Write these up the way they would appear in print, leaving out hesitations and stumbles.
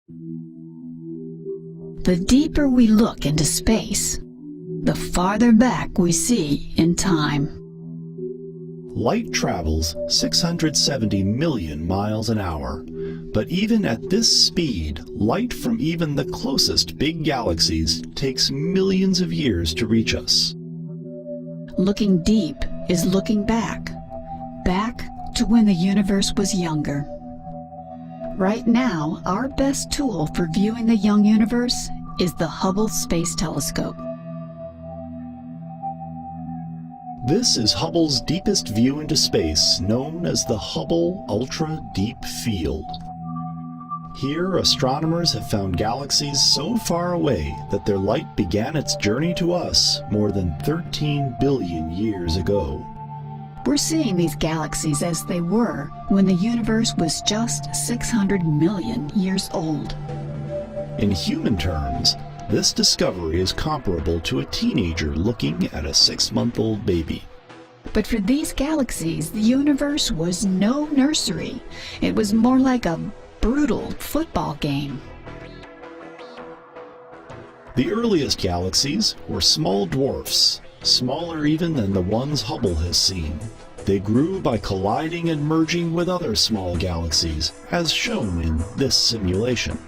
The deeper we look into space, the farther back we see in time. Light travels 670 million miles an hour, but even at this speed, light from even the closest big galaxies takes millions of years to reach us. Looking deep is looking back to when the universe was younger. Right now, our best tool for viewing the young universe is the Hubble Space Telescope. This is Hubble's deepest view into space, known as the Hubble Ultra Deep Field. Here, astronomers have found galaxies so far away that their light began its journey to us more than 13 billion years ago. We're seeing these galaxies as they were when the universe was just 600 million years old. In human terms, this discovery is comparable to a teenager looking at a 6-month-old baby. But for these galaxies, the universe was no nursery. It was more like a brutal football game. The earliest galaxies were small dwarfs, smaller even than the ones Hubble has seen. They grew by colliding and merging with other small galaxies, as shown in this simulation.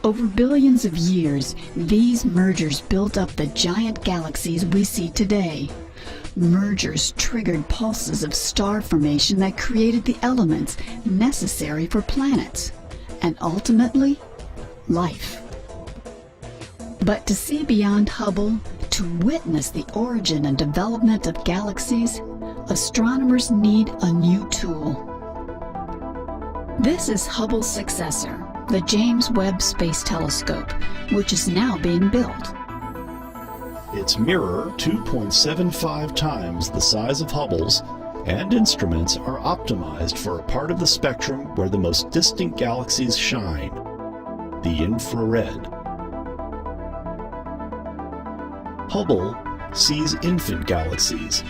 Over billions of years, these mergers built up the giant galaxies we see today. Mergers triggered pulses of star formation that created the elements necessary for planets, and ultimately, life. But to see beyond Hubble, to witness the origin and development of galaxies, astronomers need a new tool. This is Hubble's successor, the James Webb Space Telescope, which is now being built. Its mirror, 2.75 times the size of Hubble's, and instruments are optimized for a part of the spectrum where the most distant galaxies shine, the infrared. Hubble sees infant galaxies.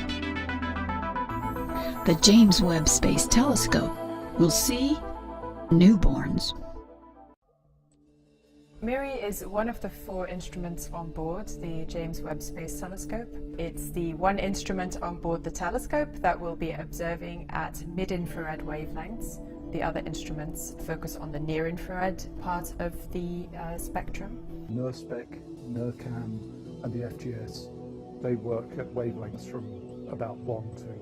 The James Webb Space Telescope will see newborns. MIRI is one of the 4 instruments on board the James Webb Space Telescope. It's the one instrument on board the telescope that will be observing at mid-infrared wavelengths. The other instruments focus on the near-infrared part of the spectrum. NIRSpec, NIRCam and the FGS, they work at wavelengths from about 1 to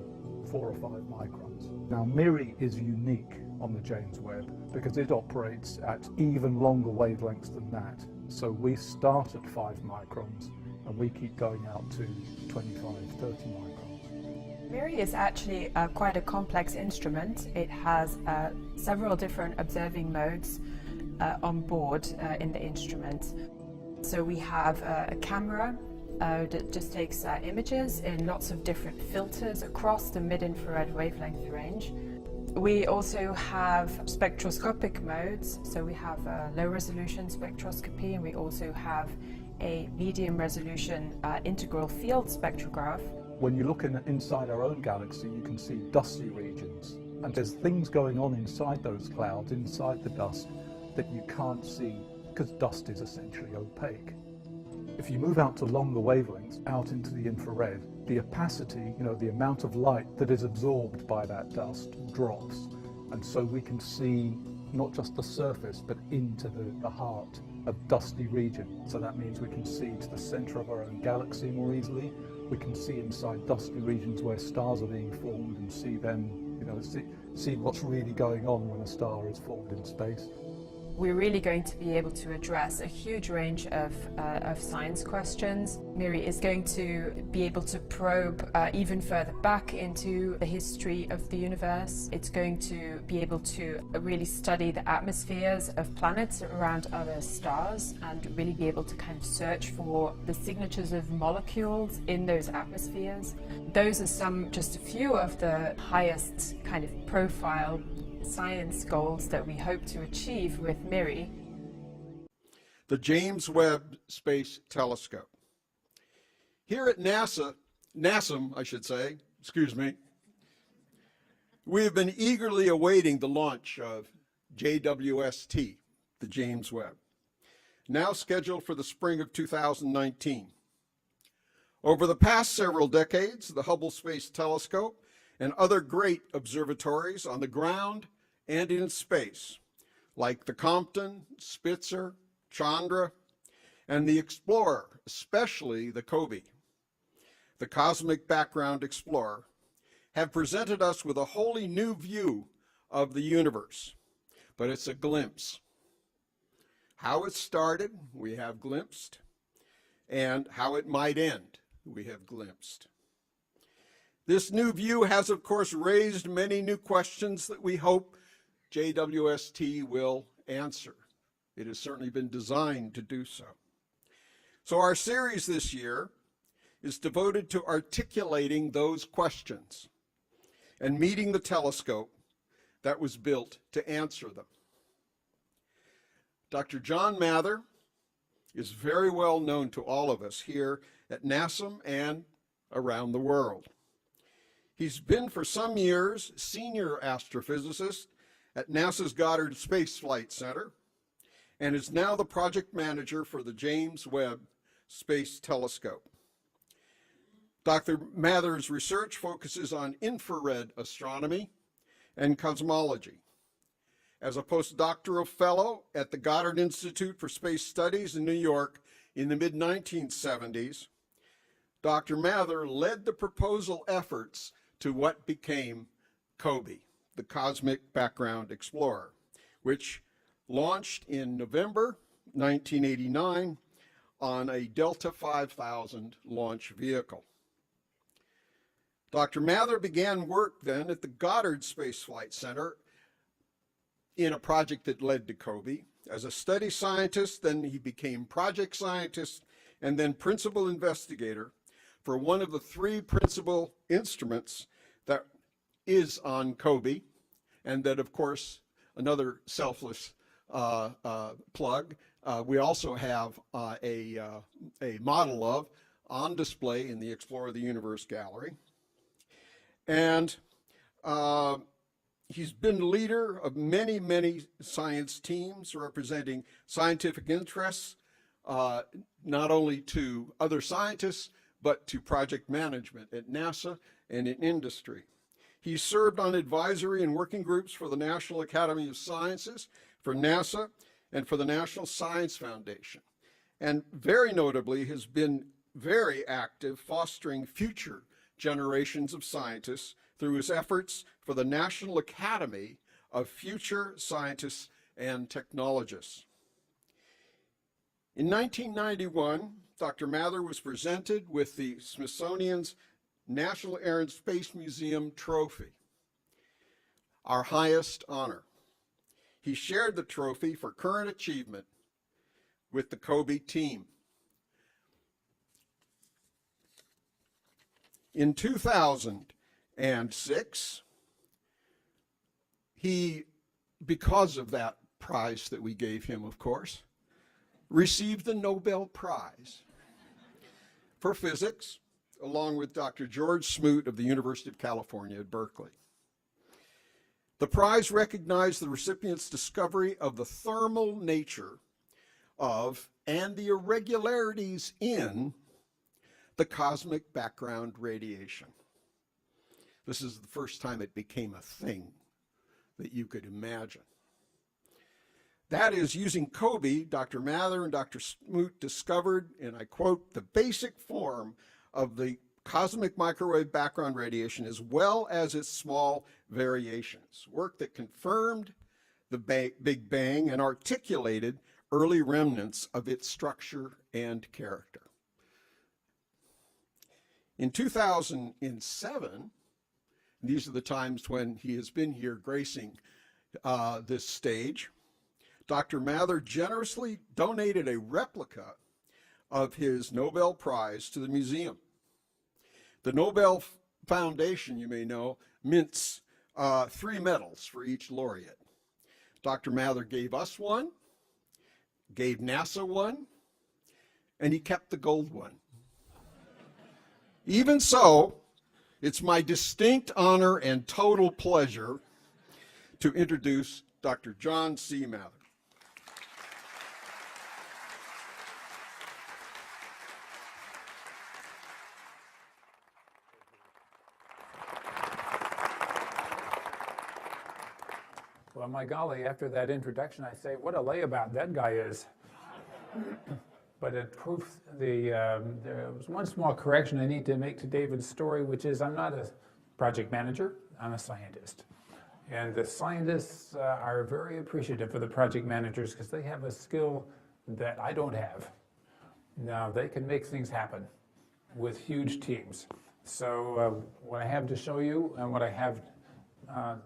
4 or 5 microns. Now MIRI is unique on the James Webb because it operates at even longer wavelengths than that. So we start at 5 microns and we keep going out to 25, 30 microns. MIRI is actually quite a complex instrument. It has several different observing modes on board in the instrument. So we have a camera that just takes images in lots of different filters across the mid-infrared wavelength range. We also have spectroscopic modes, so we have a low-resolution spectroscopy, and we also have a medium-resolution integral field spectrograph. When you look inside our own galaxy, you can see dusty regions, and there's things going on inside those clouds, inside the dust, that you can't see because dust is essentially opaque. If you move out to longer wavelengths, out into the infrared, the opacity, the amount of light that is absorbed by that dust drops. And so we can see not just the surface, but into the heart of dusty region. So that means we can see to the center of our own galaxy more easily. We can see inside dusty regions where stars are being formed and see them, see what's really going on when a star is formed in space. We're really going to be able to address a huge range of science questions. MIRI is going to be able to probe even further back into the history of the universe. It's going to be able to really study the atmospheres of planets around other stars and really be able to kind of search for the signatures of molecules in those atmospheres. Those are just a few of the highest kind of profile science goals that we hope to achieve with MIRI. The James Webb Space Telescope. Here at NASM, I should say, excuse me, we have been eagerly awaiting the launch of JWST, the James Webb, now scheduled for the spring of 2019. Over the past several decades, the Hubble Space Telescope and other great observatories on the ground and in space, like the Compton, Spitzer, Chandra, and the Explorer, especially the COBE, the Cosmic Background Explorer, have presented us with a wholly new view of the universe, but it's a glimpse. How it started, we have glimpsed, and how it might end, we have glimpsed. This new view has, of course, raised many new questions that we hope JWST will answer. It has certainly been designed to do so. So our series this year is devoted to articulating those questions and meeting the telescope that was built to answer them. Dr. John Mather is very well known to all of us here at NASM and around the world. He's been for some years senior astrophysicist at NASA's Goddard Space Flight Center and is now the project manager for the James Webb Space Telescope. Dr. Mather's research focuses on infrared astronomy and cosmology. As a postdoctoral fellow at the Goddard Institute for Space Studies in New York in the mid-1970s, Dr. Mather led the proposal efforts to what became COBE, the Cosmic Background Explorer, which launched in November 1989 on a Delta 5000 launch vehicle. Dr. Mather began work then at the Goddard Space Flight Center in a project that led to COBE. As a study scientist, then he became project scientist and then principal investigator for one of the three principal instruments that is on COBE, and that, of course, another selfless plug, we also have a model of on display in the Explore the Universe gallery. And he's been leader of many, many science teams representing scientific interests, not only to other scientists, but to project management at NASA and in industry. He served on advisory and working groups for the National Academy of Sciences, for NASA, and for the National Science Foundation. And very notably has been very active fostering future generations of scientists through his efforts for the National Academy of Future Scientists and Technologists. In 1991, Dr. Mather was presented with the Smithsonian's National Air and Space Museum Trophy, our highest honor. He shared the trophy for current achievement with the COBE team. In 2006, he, because of that prize that we gave him, of course, received the Nobel Prize for physics, along with Dr. George Smoot of the University of California at Berkeley. The prize recognized the recipient's discovery of the thermal nature of and the irregularities in the cosmic background radiation. This is the first time it became a thing that you could imagine. That is, using COBE, Dr. Mather and Dr. Smoot discovered, and I quote, the basic form of the cosmic microwave background radiation as well as its small variations, work that confirmed the Big Bang and articulated early remnants of its structure and character. In 2007, these are the times when he has been here gracing this stage, Dr. Mather generously donated a replica of his Nobel Prize to the museum. The Nobel Foundation, you may know, mints 3 medals for each laureate. Dr. Mather gave us one, gave NASA one, and he kept the gold one. Even so, it's my distinct honor and total pleasure to introduce Dr. John C. Mather. Well, my golly, after that introduction, I say, what a layabout that guy is. But it proves there was one small correction I need to make to David's story, which is I'm not a project manager, I'm a scientist. And the scientists are very appreciative of the project managers because they have a skill that I don't have. Now, they can make things happen with huge teams. So what I have to show you and what I have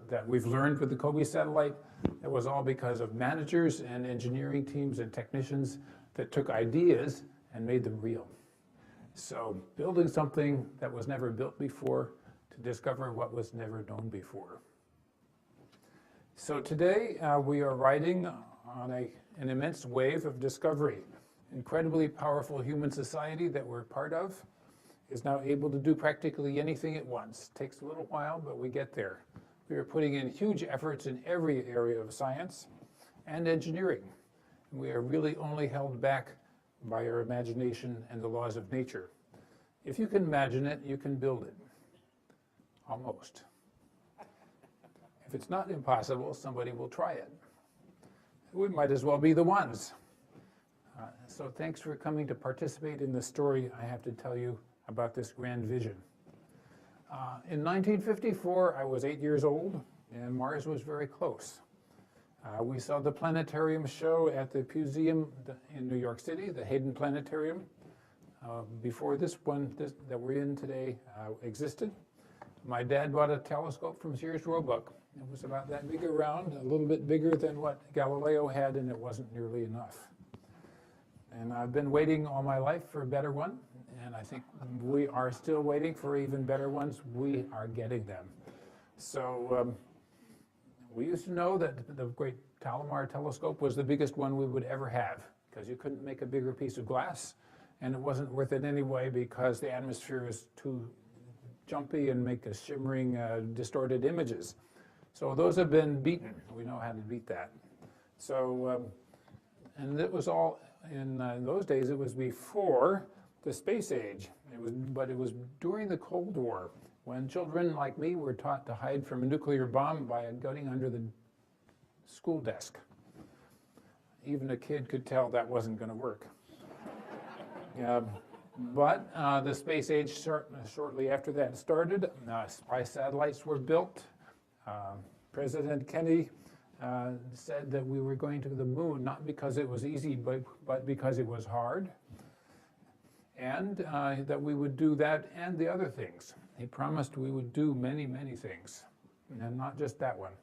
that we've learned with the COBE satellite, it was all because of managers and engineering teams and technicians that took ideas and made them real. So building something that was never built before to discover what was never known before. So today we are riding on an immense wave of discovery. Incredibly powerful human society that we're part of is now able to do practically anything at once. Takes a little while, but we get there. We are putting in huge efforts in every area of science and engineering. We are really only held back by our imagination and the laws of nature. If you can imagine it, you can build it. Almost. If it's not impossible, somebody will try it. We might as well be the ones. So thanks for coming to participate in the story I have to tell you about this grand vision. In 1954, I was 8 years old, and Mars was very close. We saw the planetarium show at the Museum in New York City, the Hayden Planetarium, before this one that we're in today existed. My dad bought a telescope from Sears Roebuck. It was about that big around, a little bit bigger than what Galileo had, and it wasn't nearly enough. And I've been waiting all my life for a better one, and I think we are still waiting for even better ones. We are getting them. So we used to know that the great Palomar telescope was the biggest one we would ever have, because you couldn't make a bigger piece of glass, and it wasn't worth it anyway because the atmosphere is too jumpy and make a shimmering, distorted images. So those have been beaten. We know how to beat that. So, and it was all, in those days, it was before the space age. But it was during the Cold War, when children like me were taught to hide from a nuclear bomb by getting under the school desk. Even a kid could tell that wasn't going to work. But the space age, shortly after that started, spy satellites were built. President Kennedy said that we were going to the moon, not because it was easy, but because it was hard. And that we would do that and the other things. He promised we would do many, many things, and not just that one.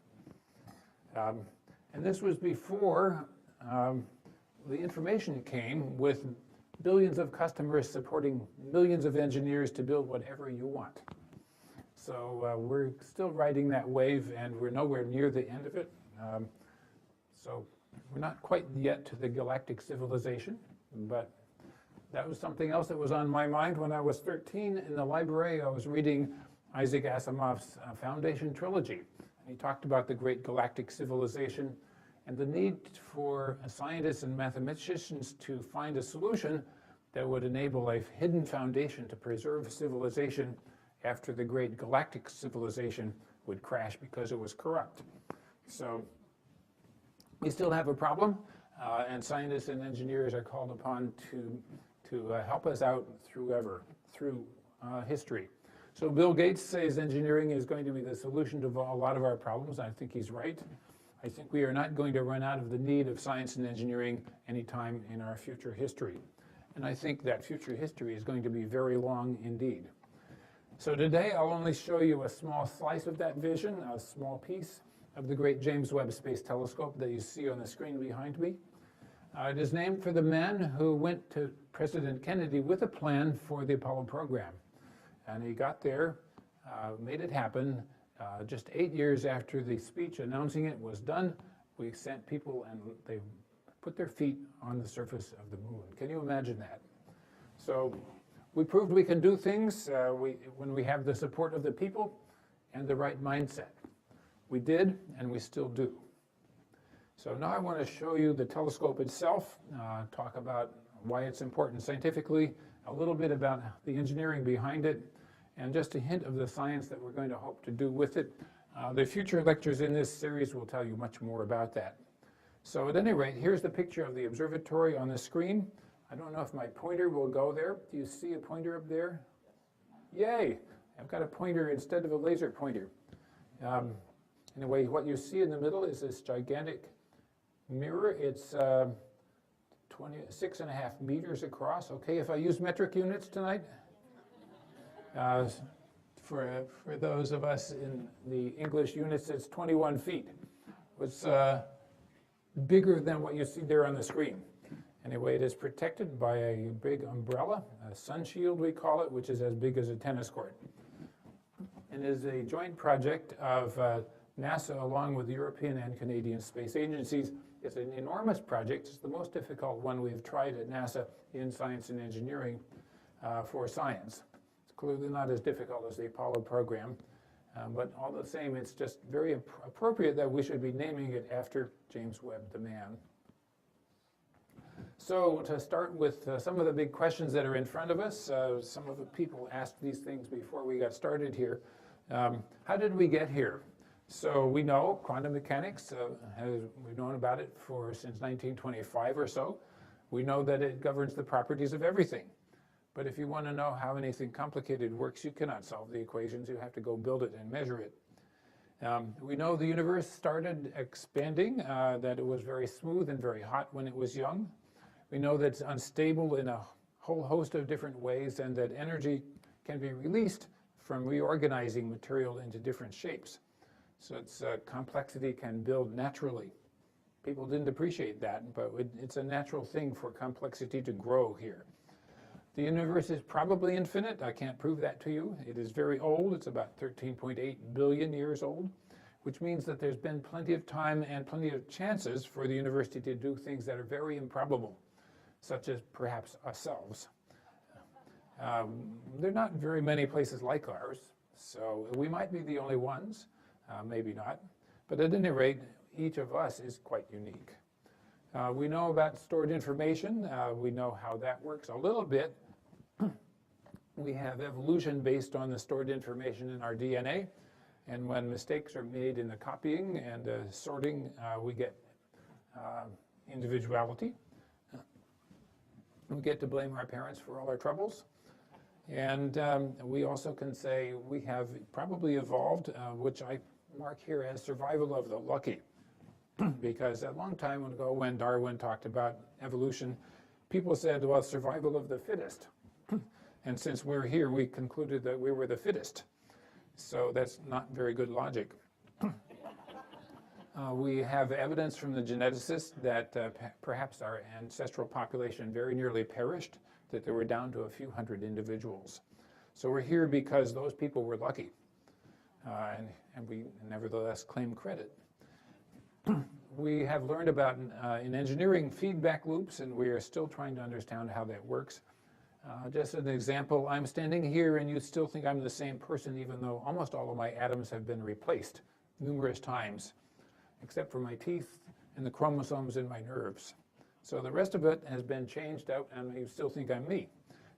And this was before the information came with billions of customers supporting millions of engineers to build whatever you want. So we're still riding that wave, and we're nowhere near the end of it. So we're not quite yet to the galactic civilization, but that was something else that was on my mind when I was 13 in the library. I was reading Isaac Asimov's Foundation trilogy, and he talked about the great galactic civilization and the need for scientists and mathematicians to find a solution that would enable a hidden foundation to preserve civilization after the great galactic civilization would crash because it was corrupt. So we still have a problem, and scientists and engineers are called upon to help us out through history. So Bill Gates says engineering is going to be the solution to a lot of our problems. I think he's right. I think we are not going to run out of the need of science and engineering anytime in our future history. And I think that future history is going to be very long indeed. So today I'll only show you a small slice of that vision, a small piece of the great James Webb Space Telescope that you see on the screen behind me. It is named for the man who went to President Kennedy with a plan for the Apollo program. And he got there, made it happen. Just 8 years after the speech announcing it was done, we sent people and they put their feet on the surface of the moon. Can you imagine that? So we proved we can do things when we have the support of the people and the right mindset. We did, and we still do. So now I want to show you the telescope itself, talk about why it's important scientifically, a little bit about the engineering behind it, and just a hint of the science that we're going to hope to do with it The future lectures in this series will tell you much more about that. So at any rate, here's the picture of the observatory on the screen. I don't know if my pointer will go there. Do you see a pointer up there? Yay! I've got a pointer instead of a laser pointer. Anyway, what you see in the middle is this gigantic mirror. It's 26.5 meters across. Okay, if I use metric units tonight, for those of us in the English units, it's 21 feet. It's bigger than what you see there on the screen. Anyway, it is protected by a big umbrella, a sun shield we call it, which is as big as a tennis court. And is a joint project of NASA along with the European and Canadian space agencies. It's an enormous project. It's the most difficult one we've tried at NASA in science and engineering for science. It's clearly not as difficult as the Apollo program, but all the same, it's just very appropriate that we should be naming it after James Webb, the man. So to start with some of the big questions that are in front of us, some of the people asked these things before we got started here. How did we get here? So we know quantum mechanics, we've known about it since 1925 or so. We know that it governs the properties of everything. But if you want to know how anything complicated works, you cannot solve the equations. You have to go build it and measure it. We know the universe started expanding, that it was very smooth and very hot when it was young. We know that it's unstable in a whole host of different ways, and that energy can be released from reorganizing material into different shapes. So its complexity can build naturally. People didn't appreciate that, but it's a natural thing for complexity to grow here. The universe is probably infinite. I can't prove that to you. It is very old. It's about 13.8 billion years old, which means that there's been plenty of time and plenty of chances for the universe to do things that are very improbable, such as perhaps ourselves. There are not very many places like ours, so we might be the only ones, maybe not. But at any rate, each of us is quite unique. We know about stored information. We know how that works a little bit. We have evolution based on the stored information in our DNA. And when mistakes are made in the copying and sorting, we get individuality. We get to blame our parents for all our troubles. And we also can say we have probably evolved, which I mark here as survival of the lucky. Because a long time ago when Darwin talked about evolution, people said, well, survival of the fittest. And since we're here, we concluded that we were the fittest. So that's not very good logic. We have evidence from the geneticists that perhaps our ancestral population very nearly perished, that they were down to a few hundred individuals. So we're here because those people were lucky, and we nevertheless claim credit. We have learned about, in engineering, feedback loops, and we are still trying to understand how that works. Just as an example, I'm standing here and you still think I'm the same person even though almost all of my atoms have been replaced numerous times, except for my teeth and the chromosomes in my nerves. So the rest of it has been changed out and you still think I'm me.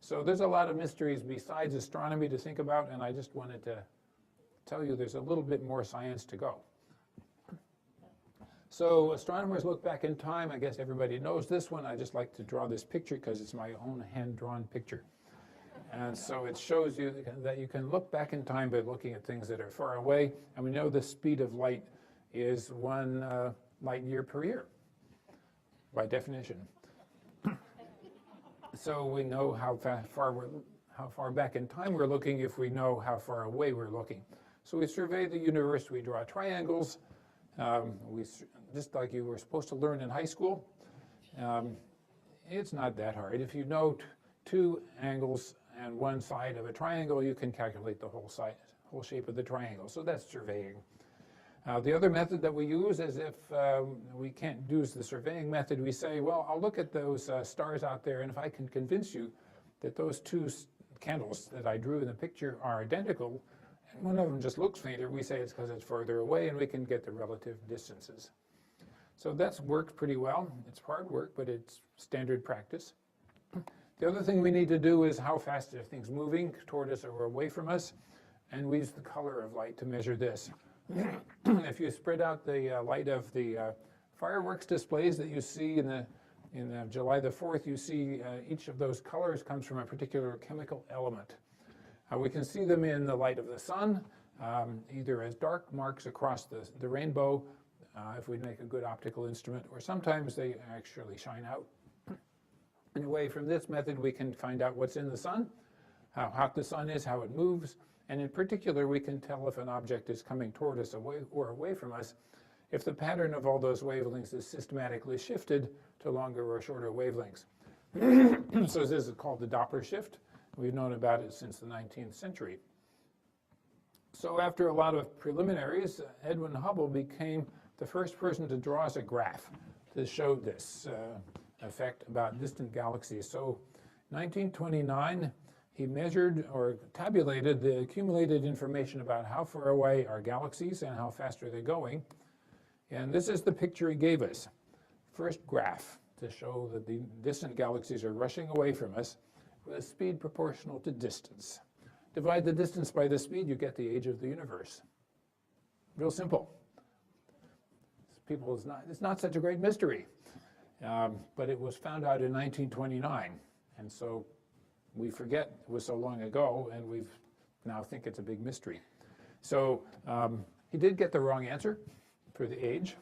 So there's a lot of mysteries besides astronomy to think about, and I just wanted to tell you there's a little bit more science to go. So astronomers look back in time. I guess everybody knows this one. I just like to draw this picture because it's my own hand-drawn picture. And so it shows you that you can look back in time by looking at things that are far away. And we know the speed of light is 1 light year per year, by definition. So we know how far back in time we're looking if we know how far away we're looking. So we survey the universe. We draw triangles. Just like you were supposed to learn in high school. It's not that hard. If you know two angles and one side of a triangle, you can calculate the whole shape of the triangle. So that's surveying. The other method that we use is if we can't use the surveying method, we say, well, I'll look at those stars out there, and if I can convince you that those two candles that I drew in the picture are identical, and one of them just looks fainter, we say it's because it's further away, and we can get the relative distances. So that's worked pretty well. It's hard work, but it's standard practice. The other thing we need to do is how fast are things moving toward us or away from us, and we use the color of light to measure this. If you spread out the light of the fireworks displays that you see in July the 4th, you see each of those colors comes from a particular chemical element. We can see them in the light of the sun, either as dark marks across the rainbow, if we make a good optical instrument, or sometimes they actually shine out. Anyway, from this method, we can find out what's in the sun, how hot the sun is, how it moves, and in particular, we can tell if an object is coming toward us or away from us if the pattern of all those wavelengths is systematically shifted to longer or shorter wavelengths. So this is called the Doppler shift. We've known about it since the 19th century. So after a lot of preliminaries, Edwin Hubble became the first person to draw us a graph that showed this effect about distant galaxies. So 1929, he measured or tabulated the accumulated information about how far away are galaxies and how fast are they going. And this is the picture he gave us. First graph to show that the distant galaxies are rushing away from us with a speed proportional to distance. Divide the distance by the speed, you get the age of the universe. Real simple. It's not such a great mystery. But it was found out in 1929. And so we forget it was so long ago, and we now think it's a big mystery. So he did get the wrong answer for the age.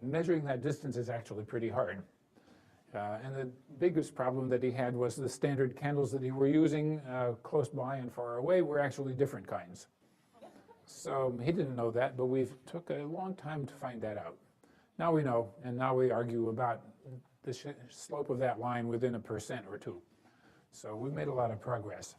Measuring that distance is actually pretty hard. And the biggest problem that he had was the standard candles that he were using close by and far away were actually different kinds. So he didn't know that, but we took a long time to find that out. Now we know, and now we argue about the slope of that line within 1% or 2. So we've made a lot of progress.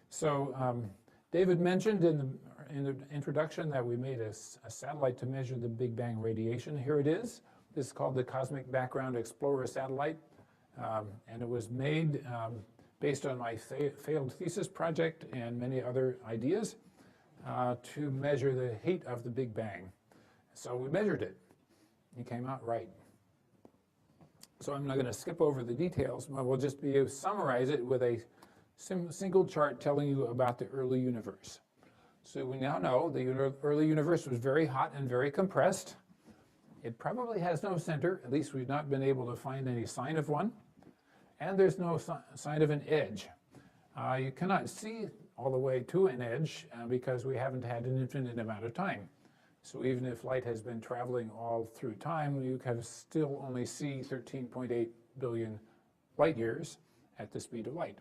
So David mentioned in the introduction that we made a satellite to measure the Big Bang radiation. Here it is. This is called the Cosmic Background Explorer satellite, and it was made based on my failed thesis project and many other ideas to measure the heat of the Big Bang. So we measured it. It came out right. So I'm not going to skip over the details, but we'll just be able to summarize it with a single chart telling you about the early universe. So we now know the early universe was very hot and very compressed. It probably has no center, at least we've not been able to find any sign of one. And there's no sign of an edge. You cannot see all the way to an edge because we haven't had an infinite amount of time. So even if light has been traveling all through time, you can still only see 13.8 billion light years at the speed of light.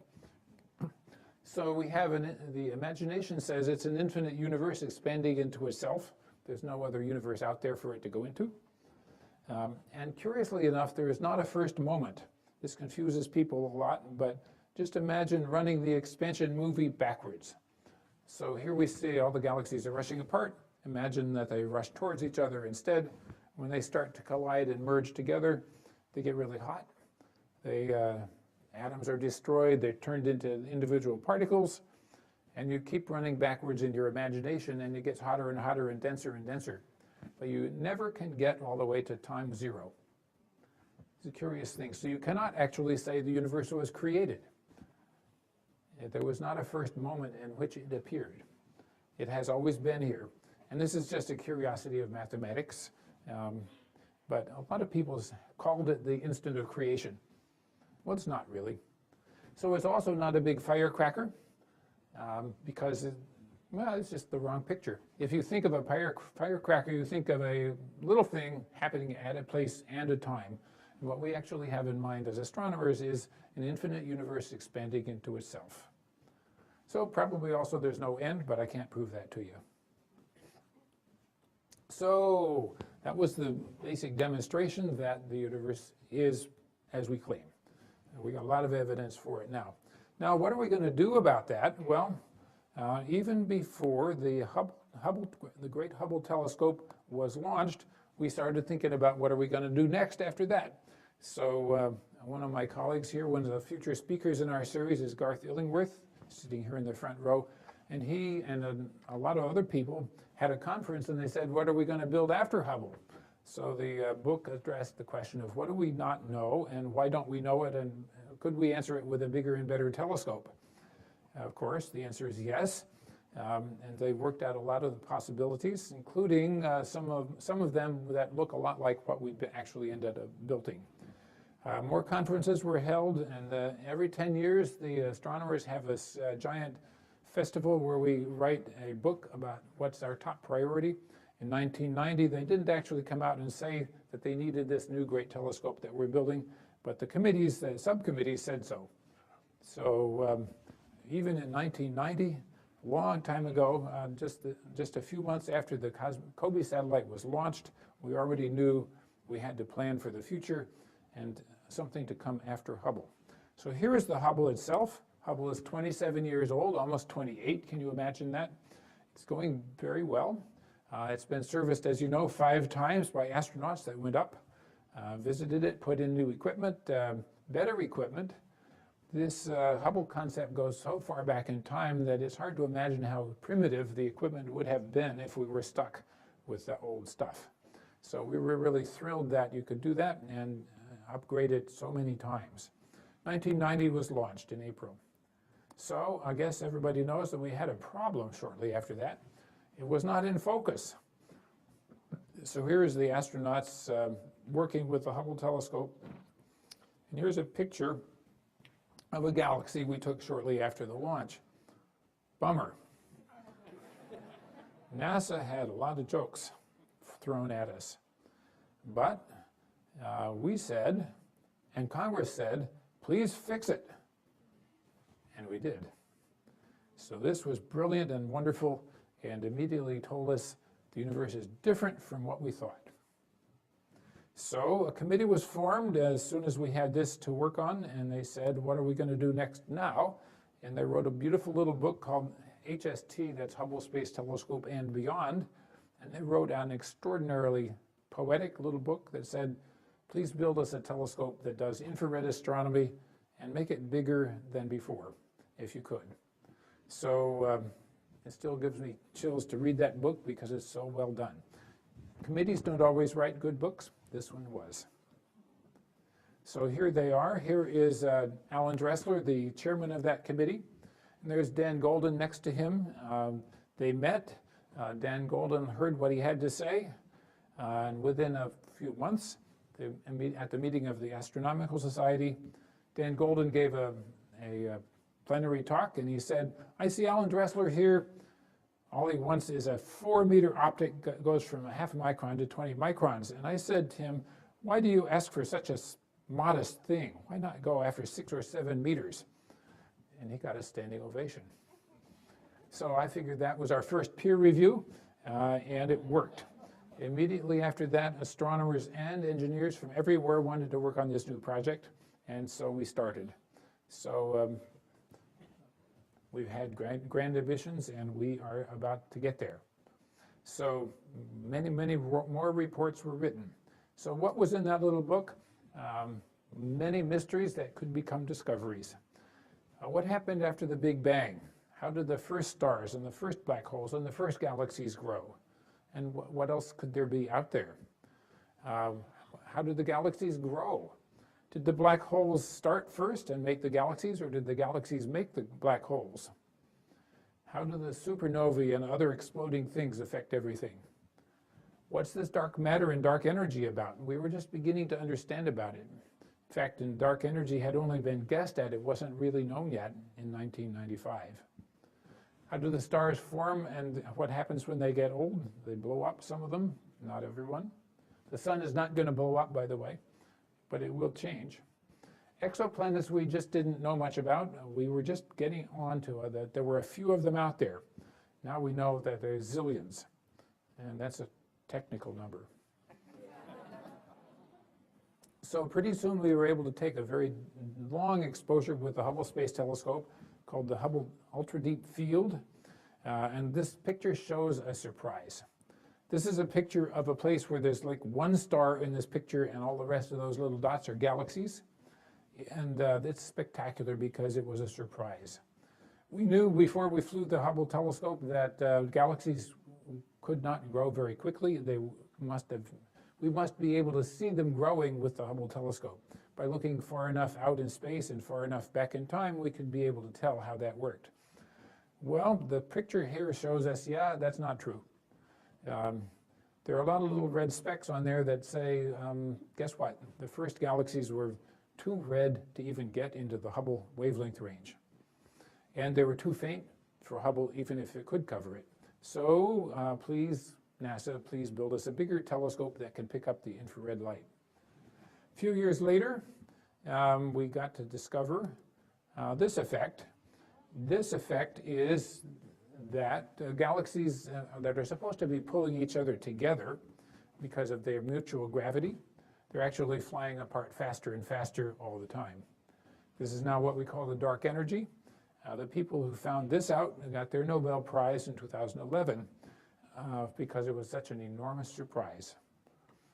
So we have the imagination says it's an infinite universe expanding into itself. There's no other universe out there for it to go into. And curiously enough, there is not a first moment. This confuses people a lot, but just imagine running the expansion movie backwards. So here we see all the galaxies are rushing apart. Imagine that they rush towards each other instead. When they start to collide and merge together, they get really hot. Atoms are destroyed, they're turned into individual particles, and you keep running backwards in your imagination, and it gets hotter and hotter and denser and denser. But you never can get all the way to time zero. It's a curious thing. So you cannot actually say the universe was created. There was not a first moment in which it appeared. It has always been here. And this is just a curiosity of mathematics. But a lot of people called it the instant of creation. Well, it's not really. So it's also not a big firecracker because it's just the wrong picture. If you think of a firecracker, you think of a little thing happening at a place and a time. And what we actually have in mind as astronomers is an infinite universe expanding into itself. So probably also there's no end, but I can't prove that to you. So that was the basic demonstration that the universe is as we claim. We got a lot of evidence for it now. Now, what are we going to do about that? Well, even before the Great Hubble Telescope was launched, we started thinking about what are we going to do next after that. So one of my colleagues here, one of the future speakers in our series is Garth Illingworth, sitting here in the front row. And he and a lot of other people had a conference and they said, what are we going to build after Hubble? So the book addressed the question of what do we not know and why don't we know it, and could we answer it with a bigger and better telescope? Of course, the answer is yes. And they worked out a lot of the possibilities, including some of them that look a lot like what we actually ended up building. More conferences were held, and every 10 years the astronomers have this giant festival where we write a book about what's our top priority. In 1990, they didn't actually come out and say that they needed this new great telescope that we're building, but the committees, the subcommittees said so. So even in 1990, a long time ago, just a few months after the COBE satellite was launched, we already knew we had to plan for the future and something to come after Hubble. So here is the Hubble itself. Hubble is 27 years old, almost 28. Can you imagine that? It's going very well. It's been serviced, as you know, 5 times by astronauts that went up, visited it, put in new equipment, better equipment. This Hubble concept goes so far back in time that it's hard to imagine how primitive the equipment would have been if we were stuck with the old stuff. So we were really thrilled that you could do that and upgrade it so many times. 1990 was launched in April. So I guess everybody knows that we had a problem shortly after that. It was not in focus. So here is the astronauts working with the Hubble telescope. And here's a picture of a galaxy we took shortly after the launch. Bummer. NASA had a lot of jokes thrown at us. But we said, and Congress said, please fix it. And we did. So this was brilliant and wonderful, and immediately told us the universe is different from what we thought. So a committee was formed as soon as we had this to work on, and they said, what are we going to do next now? And they wrote a beautiful little book called HST, that's Hubble Space Telescope and Beyond, and they wrote an extraordinarily poetic little book that said, please build us a telescope that does infrared astronomy and make it bigger than before, if you could. So it still gives me chills to read that book because it's so well done. Committees don't always write good books. This one was. So here they are. Here is Alan Dressler, the chairman of that committee. And there's Dan Golden next to him. They met. Dan Golden heard what he had to say. And within a few months, at the meeting of the Astronomical Society, Dan Golden gave a plenary talk, and he said, I see Alan Dressler here. All he wants is a 4-meter optic that goes from a half micron to 20 microns. And I said to him, why do you ask for such a modest thing? Why not go after 6 or 7 meters? And he got a standing ovation. So I figured that was our first peer review, and it worked. Immediately after that, astronomers and engineers from everywhere wanted to work on this new project, and so we started. So we've had grand ambitions, and we are about to get there. So many more reports were written. So what was in that little book? Many mysteries that could become discoveries. What happened after the Big Bang? How did the first stars and the first black holes and the first galaxies grow? And what else could there be out there? How did the galaxies grow? Did the black holes start first and make the galaxies, or did the galaxies make the black holes? How do the supernovae and other exploding things affect everything? What's this dark matter and dark energy about? We were just beginning to understand about it. In fact, dark energy had only been guessed at. It wasn't really known yet in 1995. How do the stars form, and what happens when they get old? They blow up, some of them, not everyone. The sun is not going to blow up, by the way, but it will change. Exoplanets we just didn't know much about. We were just getting on to that. There were a few of them out there. Now we know that there's zillions, and that's a technical number. So pretty soon we were able to take a very long exposure with the Hubble Space Telescope called the Hubble Ultra Deep Field, and this picture shows a surprise. This is a picture of a place where there's like one star in this picture, and all the rest of those little dots are galaxies. And it's spectacular because it was a surprise. We knew before we flew the Hubble telescope that galaxies could not grow very quickly. We must be able to see them growing with the Hubble telescope. By looking far enough out in space and far enough back in time, we could be able to tell how that worked. Well, the picture here shows us, yeah, that's not true. There are a lot of little red specks on there that say, guess what? The first galaxies were too red to even get into the Hubble wavelength range. And they were too faint for Hubble, even if it could cover it. So please, NASA, please build us a bigger telescope that can pick up the infrared light. A few years later, we got to discover this effect. This effect is that galaxies that are supposed to be pulling each other together because of their mutual gravity, they're actually flying apart faster and faster all the time. This is now what we call the dark energy. The people who found this out got their Nobel Prize in 2011 because it was such an enormous surprise.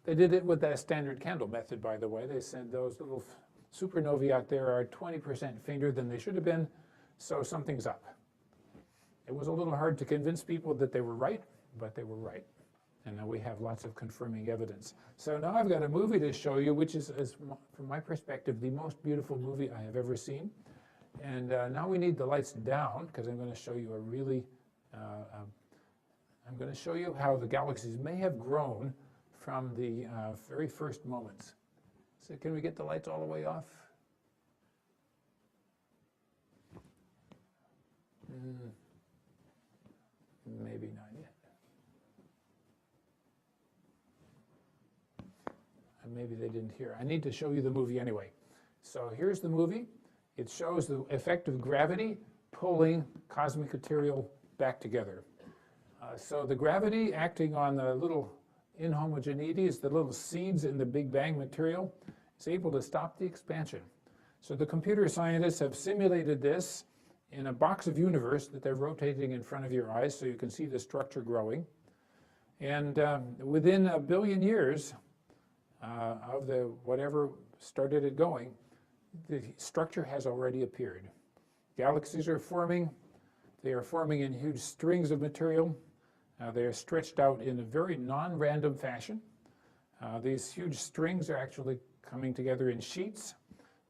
They did it with that standard candle method, by the way. They said those little supernovae out there are 20% fainter than they should have been, so something's up. It was a little hard to convince people that they were right, but they were right. And now we have lots of confirming evidence. So now I've got a movie to show you, which is, from my perspective, the most beautiful movie I have ever seen. And now we need the lights down, because I'm going to show you a really, I'm going to show you how the galaxies may have grown from the very first moments. So can we get the lights all the way off? Maybe not yet. And maybe they didn't hear. I need to show you the movie anyway. So here's the movie. It shows the effect of gravity pulling cosmic material back together. So the gravity acting on the little inhomogeneities, the little seeds in the Big Bang material, is able to stop the expansion. So the computer scientists have simulated this in a box of universe that they're rotating in front of your eyes so you can see the structure growing. And within 1 billion years of the whatever started it going, the structure has already appeared. Galaxies are forming. They are forming in huge strings of material. They are stretched out in a very non-random fashion. These huge strings are actually coming together in sheets.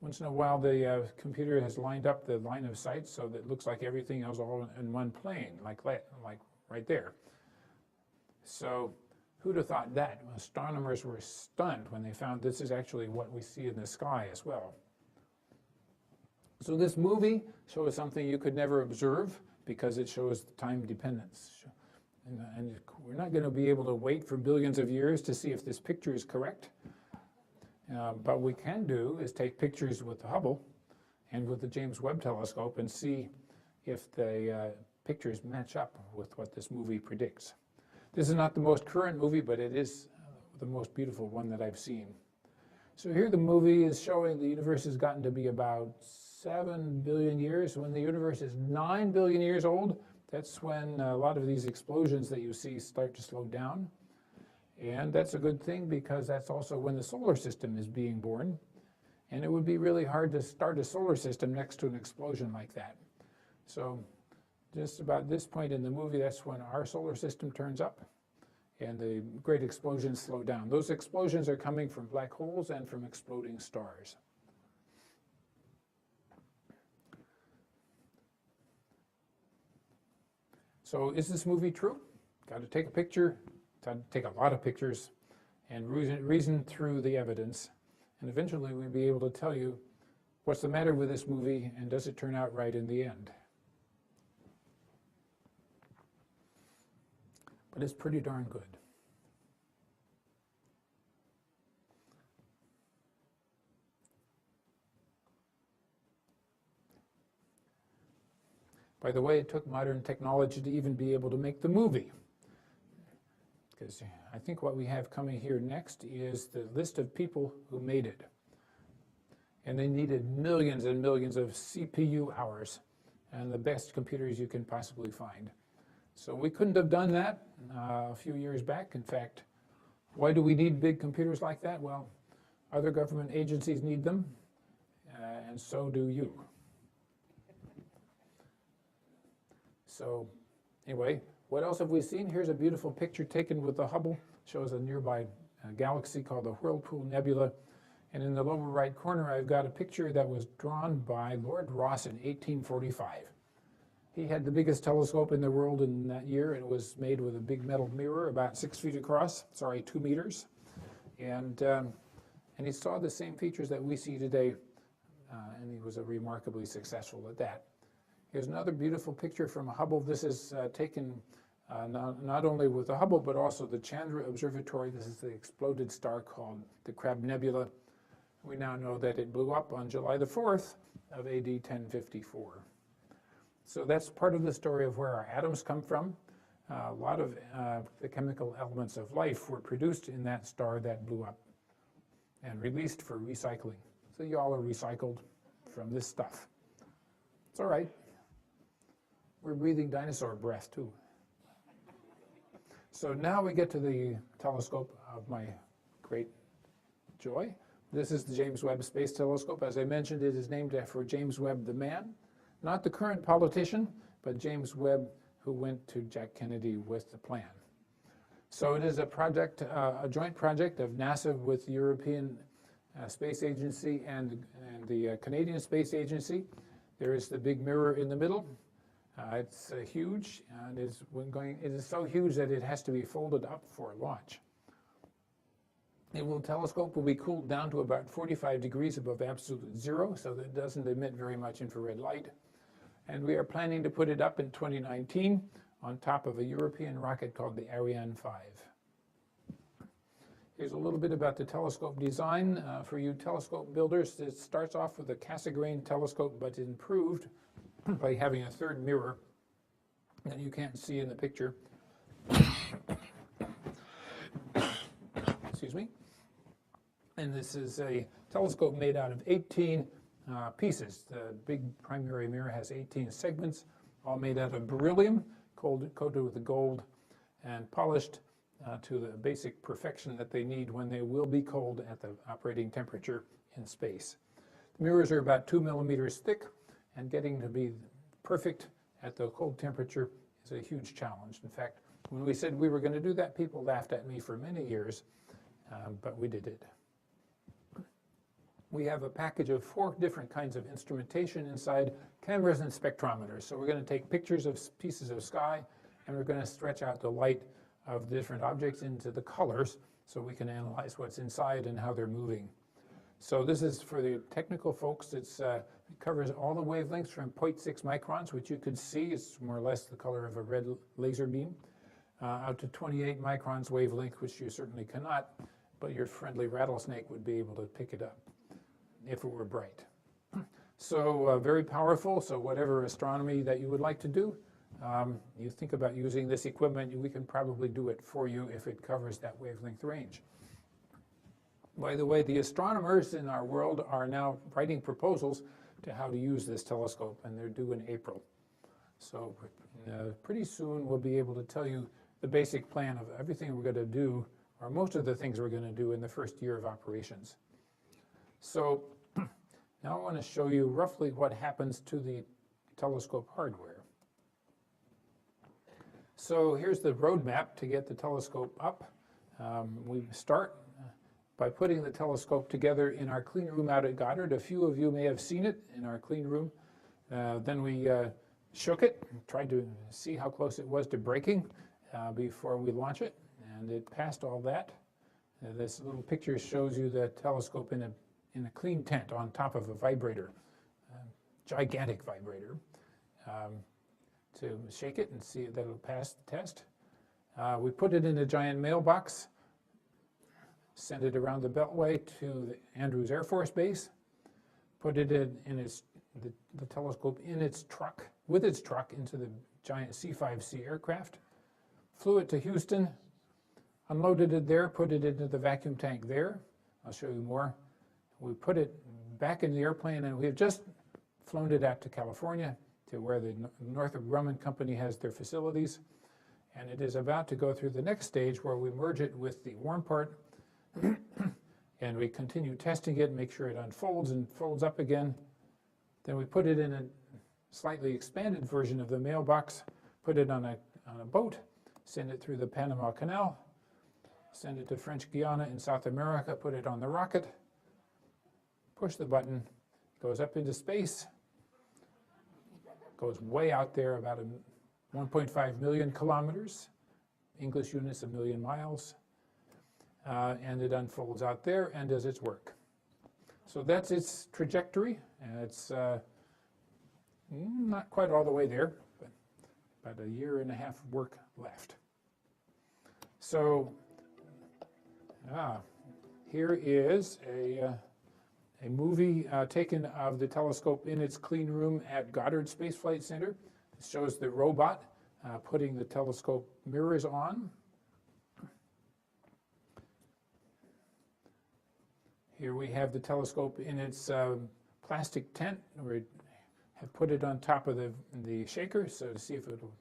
Once in a while, the computer has lined up the line of sight so that it looks like everything is all in one plane, like right there. So who'd have thought that? Astronomers were stunned when they found this is actually what we see in the sky as well. So this movie shows something you could never observe because it shows the time dependence. And we're not going to be able to wait for billions of years to see if this picture is correct. But what we can do is take pictures with the Hubble and with the James Webb Telescope and see if the pictures match up with what this movie predicts. This is not the most current movie, but it is the most beautiful one that I've seen. So here the movie is showing the universe has gotten to be about 7 billion years. When the universe is 9 billion years old, that's when a lot of these explosions that you see start to slow down. And that's a good thing because that's also when the solar system is being born. And it would be really hard to start a solar system next to an explosion like that. So just about this point in the movie, that's when our solar system turns up and the great explosions slow down. Those explosions are coming from black holes and from exploding stars. So is this movie true? Got to take a picture, got to take a lot of pictures and reason through the evidence. And eventually we'll be able to tell you what's the matter with this movie and does it turn out right in the end. But it's pretty darn good. By the way, it took modern technology to even be able to make the movie. Because I think what we have coming here next is the list of people who made it. And they needed millions and millions of CPU hours and the best computers you can possibly find. So we couldn't have done that a few years back. In fact, why do we need big computers like that? Well, other government agencies need them, and so do you. So anyway, what else have we seen? Here's a beautiful picture taken with the Hubble. Shows a nearby galaxy called the Whirlpool Nebula. And in the lower right corner, I've got a picture that was drawn by Lord Rosse in 1845. He had the biggest telescope in the world in that year. It was made with a big metal mirror about 6 feet across, 2 meters. And he saw the same features that we see today, and he was remarkably successful at that. Here's another beautiful picture from Hubble. This is taken not only with the Hubble, but also the Chandra Observatory. This is the exploded star called the Crab Nebula. We now know that it blew up on July the 4th of AD 1054. So that's part of the story of where our atoms come from. A lot of the chemical elements of life were produced in that star that blew up and released for recycling. So you all are recycled from this stuff. It's all right. We're breathing dinosaur breath too. So now we get to the telescope of my great joy. This is the James Webb Space Telescope. As I mentioned, it is named after James Webb the man, not the current politician, but James Webb, who went to Jack Kennedy with the plan. So it is a project, a joint project of NASA with the European Space Agency and the Canadian Space Agency. There is the big mirror in the middle. It's huge, and it is so huge that it has to be folded up for launch. The telescope will be cooled down to about 45 degrees above absolute zero, so that it doesn't emit very much infrared light. And we are planning to put it up in 2019 on top of a European rocket called the Ariane 5. Here's a little bit about the telescope design. For you telescope builders, it starts off with a Cassegrain telescope, but improved by having a third mirror that you can't see in the picture. Excuse me. And this is a telescope made out of 18 pieces. The big primary mirror has 18 segments, all made out of beryllium, coated with gold, and polished to the basic perfection that they need when they will be cold at the operating temperature in space. The mirrors are about 2 millimeters thick, and getting to be perfect at the cold temperature is a huge challenge. In fact, when we said we were going to do that, people laughed at me for many years, but we did it. We have a package of 4 different kinds of instrumentation inside: cameras and spectrometers. So we're going to take pictures of pieces of sky, and we're going to stretch out the light of different objects into the colors so we can analyze what's inside and how they're moving. So this is for the technical folks. It covers all the wavelengths from 0.6 microns, which you could see is more or less the color of a red laser beam, out to 28 microns wavelength, which you certainly cannot, but your friendly rattlesnake would be able to pick it up if it were bright. So very powerful. So whatever astronomy that you would like to do, you think about using this equipment, we can probably do it for you if it covers that wavelength range. By the way, the astronomers in our world are now writing proposals to how to use this telescope, and they're due in April. So pretty soon we'll be able to tell you the basic plan of everything we're going to do, or most of the things we're going to do in the first year of operations. So now I want to show you roughly what happens to the telescope hardware. So here's the roadmap to get the telescope up. We start by putting the telescope together in our clean room out at Goddard. A few of you may have seen it in our clean room. Then we shook it, tried to see how close it was to breaking before we launch it, and it passed all that. This little picture shows you the telescope in a clean tent on top of a vibrator, gigantic vibrator, to shake it and see that it'll pass the test. We put it in a giant mailbox, sent it around the Beltway to the Andrews Air Force Base, put it in the telescope in its truck, with its truck, into the giant C-5C aircraft, flew it to Houston, unloaded it there, put it into the vacuum tank there. I'll show you more. We put it back in the airplane, and we have just flown it out to California, to where the Northrop Grumman Company has their facilities. And it is about to go through the next stage where we merge it with the warm part, and we continue testing it, make sure it unfolds and folds up again. Then we put it in a slightly expanded version of the mailbox, put it on a boat, send it through the Panama Canal, send it to French Guiana in South America, put it on the rocket, push the button, goes up into space, goes way out there, about 1.5 million kilometers. English units, 1 million miles. And it unfolds out there and does its work. So that's its trajectory. It's not quite all the way there, but about 1.5 years of work left. So here is a movie taken of the telescope in its clean room at Goddard Space Flight Center. It shows the robot putting the telescope mirrors on. Here we have the telescope in its plastic tent. We have put it on top of the shaker so to see if it will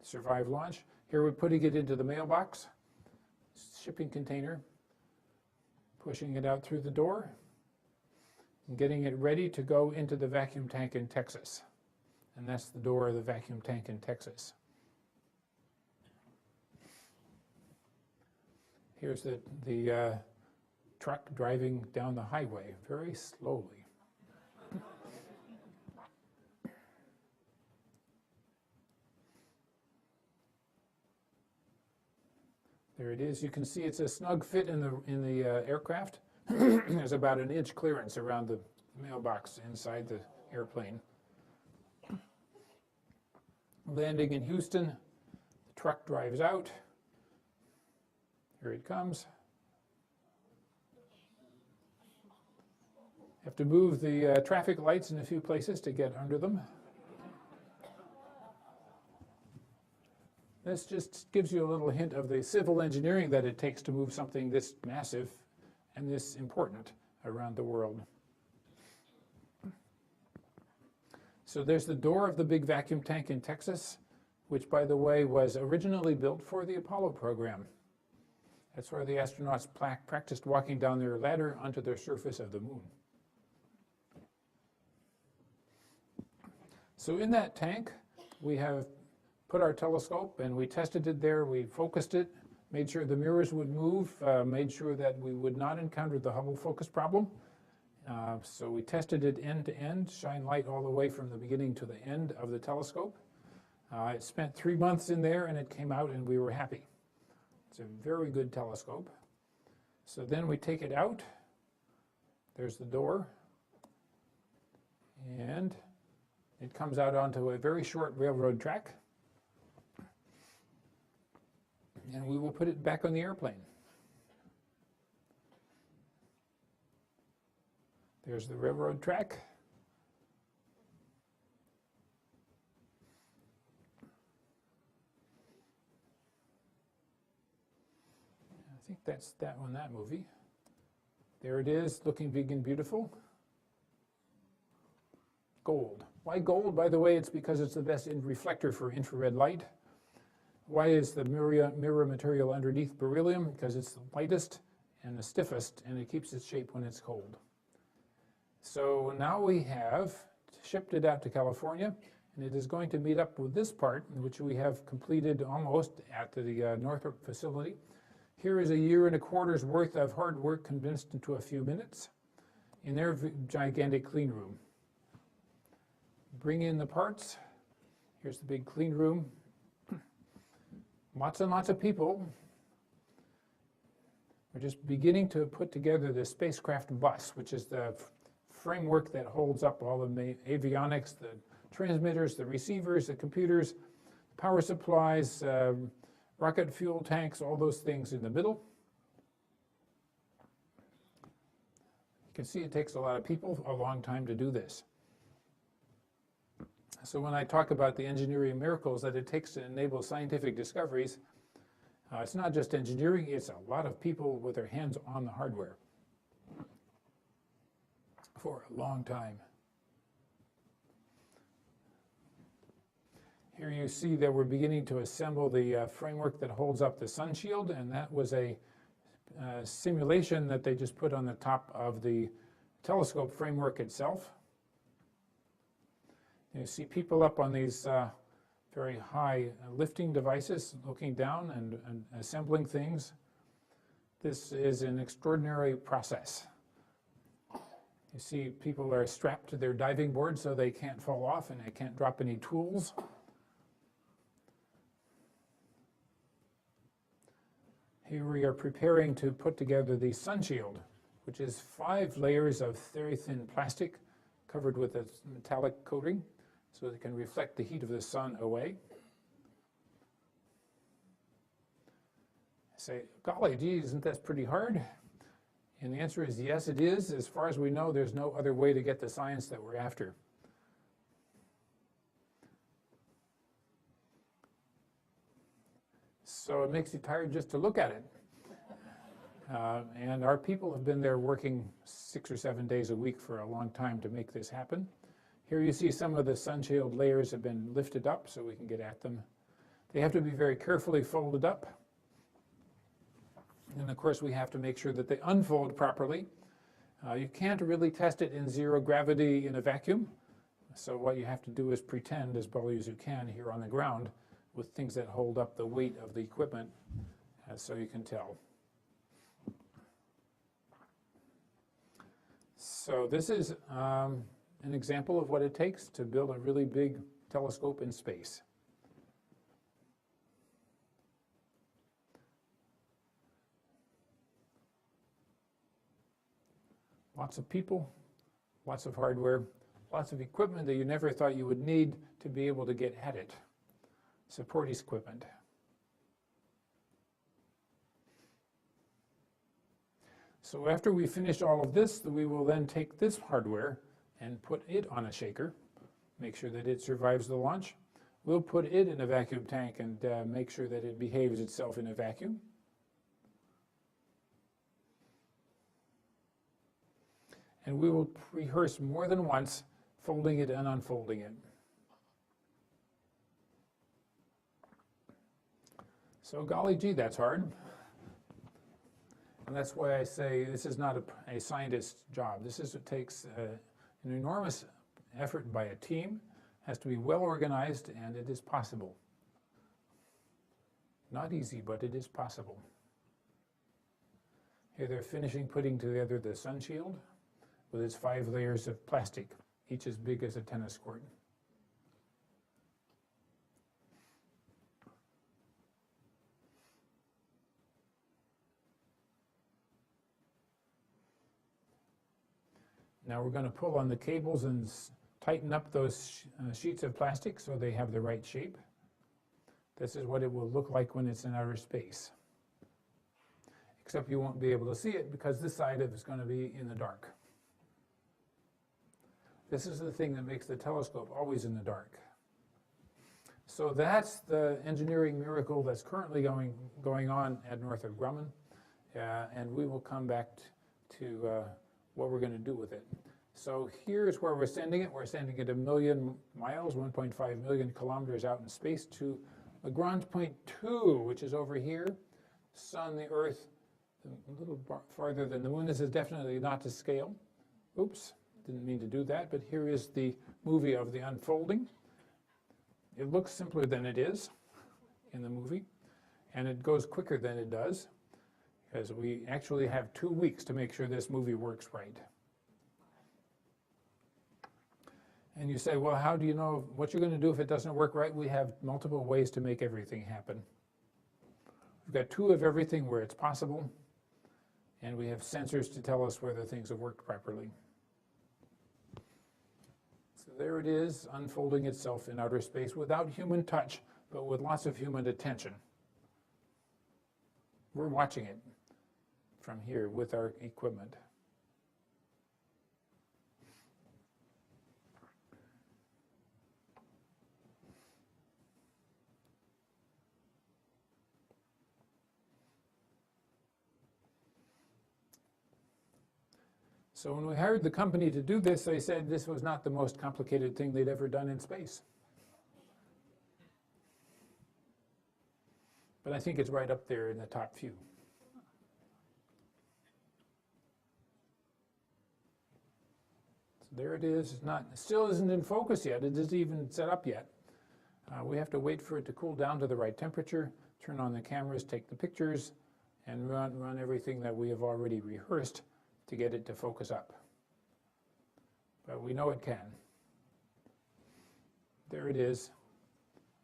survive launch. Here we're putting it into the mailbox, shipping container, pushing it out through the door, and getting it ready to go into the vacuum tank in Texas. And that's the door of the vacuum tank in Texas. Here's the truck driving down the highway very slowly. There it is. You can see it's a snug fit in the aircraft. There's about 1 inch clearance around the mailbox inside the airplane. Landing in Houston, the truck drives out. Here it comes. Have to move the traffic lights in a few places to get under them. This just gives you a little hint of the civil engineering that it takes to move something this massive and this important around the world. So there's the door of the big vacuum tank in Texas, which, by the way, was originally built for the Apollo program. That's where the astronauts practiced walking down their ladder onto the surface of the moon. So in that tank, we have put our telescope and we tested it there, we focused it, made sure the mirrors would move, made sure that we would not encounter the Hubble focus problem. So we tested it end to end, shine light all the way from the beginning to the end of the telescope. It spent 3 months in there and it came out and we were happy. It's a very good telescope. So then we take it out. There's the door. And it comes out onto a very short railroad track. And we will put it back on the airplane. There's the railroad track. I think that's that one, that movie. There it is, looking big and beautiful. Gold. Why gold? By the way, it's because it's the best reflector for infrared light. Why is the mirror material underneath beryllium? Because it's the lightest and the stiffest, and it keeps its shape when it's cold. So now we have shipped it out to California, and it is going to meet up with this part, which we have completed almost at the Northrop facility. Here is 1.25 years worth of hard work condensed into a few minutes in their gigantic clean room. Bring in the parts. Here's the big clean room. Lots and lots of people. We're just beginning to put together the spacecraft bus, which is the framework that holds up all the avionics, the transmitters, the receivers, the computers, power supplies, rocket fuel tanks, all those things in the middle. You can see it takes a lot of people a long time to do this. So when I talk about the engineering miracles that it takes to enable scientific discoveries, it's not just engineering, it's a lot of people with their hands on the hardware for a long time. Here you see that we're beginning to assemble the framework that holds up the sun shield, and that was a simulation that they just put on the top of the telescope framework itself. You see people up on these very high lifting devices looking down and assembling things. This is an extraordinary process. You see people are strapped to their diving board so they can't fall off and they can't drop any tools. Here we are preparing to put together the sun shield, which is 5 layers of very thin plastic covered with a metallic coating so it can reflect the heat of the sun away. I say, golly, gee, isn't that pretty hard? And the answer is yes, it is. As far as we know, there's no other way to get the science that we're after. So it makes you tired just to look at it. And our people have been there working 6 or 7 days a week for a long time to make this happen. Here you see some of the sun shield layers have been lifted up so we can get at them. They have to be very carefully folded up. And of course we have to make sure that they unfold properly. You can't really test it in 0 gravity in a vacuum. So what you have to do is pretend as well as you can here on the ground with things that hold up the weight of the equipment so you can tell. So this is an example of what it takes to build a really big telescope in space. Lots of people, lots of hardware, lots of equipment that you never thought you would need to be able to get at it. Support equipment. So after we finish all of this, we will then take this hardware and put it on a shaker, make sure that it survives the launch. We'll put it in a vacuum tank and make sure that it behaves itself in a vacuum. And we will rehearse more than once, folding it and unfolding it. So golly gee, that's hard. And that's why I say this is not a scientist's job. It takes an enormous effort by a team, has to be well organized, and it is possible. Not easy, but it is possible. Here they're finishing putting together the sun shield with its 5 layers of plastic, each as big as a tennis court. Now we're going to pull on the cables and tighten up those sheets of plastic so they have the right shape. This is what it will look like when it's in outer space. Except you won't be able to see it because this side of it is going to be in the dark. This is the thing that makes the telescope always in the dark. So that's the engineering miracle that's currently going on at Northrop Grumman. And we will come back to what we're going to do with it. So here's where we're sending it. We're sending it 1 million miles, 1.5 million kilometers out in space to Lagrange point 2, which is over here. Sun, the Earth, a little farther than the Moon. This is definitely not to scale. Oops, didn't mean to do that, but here is the movie of the unfolding. It looks simpler than it is in the movie, and it goes quicker than it does, because we actually have 2 weeks to make sure this movie works right. And you say, well, how do you know what you're going to do if it doesn't work right? We have multiple ways to make everything happen. We've got 2 of everything where it's possible, and we have sensors to tell us whether things have worked properly. So there it is, unfolding itself in outer space without human touch, but with lots of human attention. We're watching it from here with our equipment. So when we hired the company to do this, they said this was not the most complicated thing they'd ever done in space. But I think it's right up there in the top few. So there it is. It still isn't in focus yet. It isn't even set up yet. We have to wait for it to cool down to the right temperature, turn on the cameras, take the pictures, and run everything that we have already rehearsed to get it to focus up. we know it can. There it is.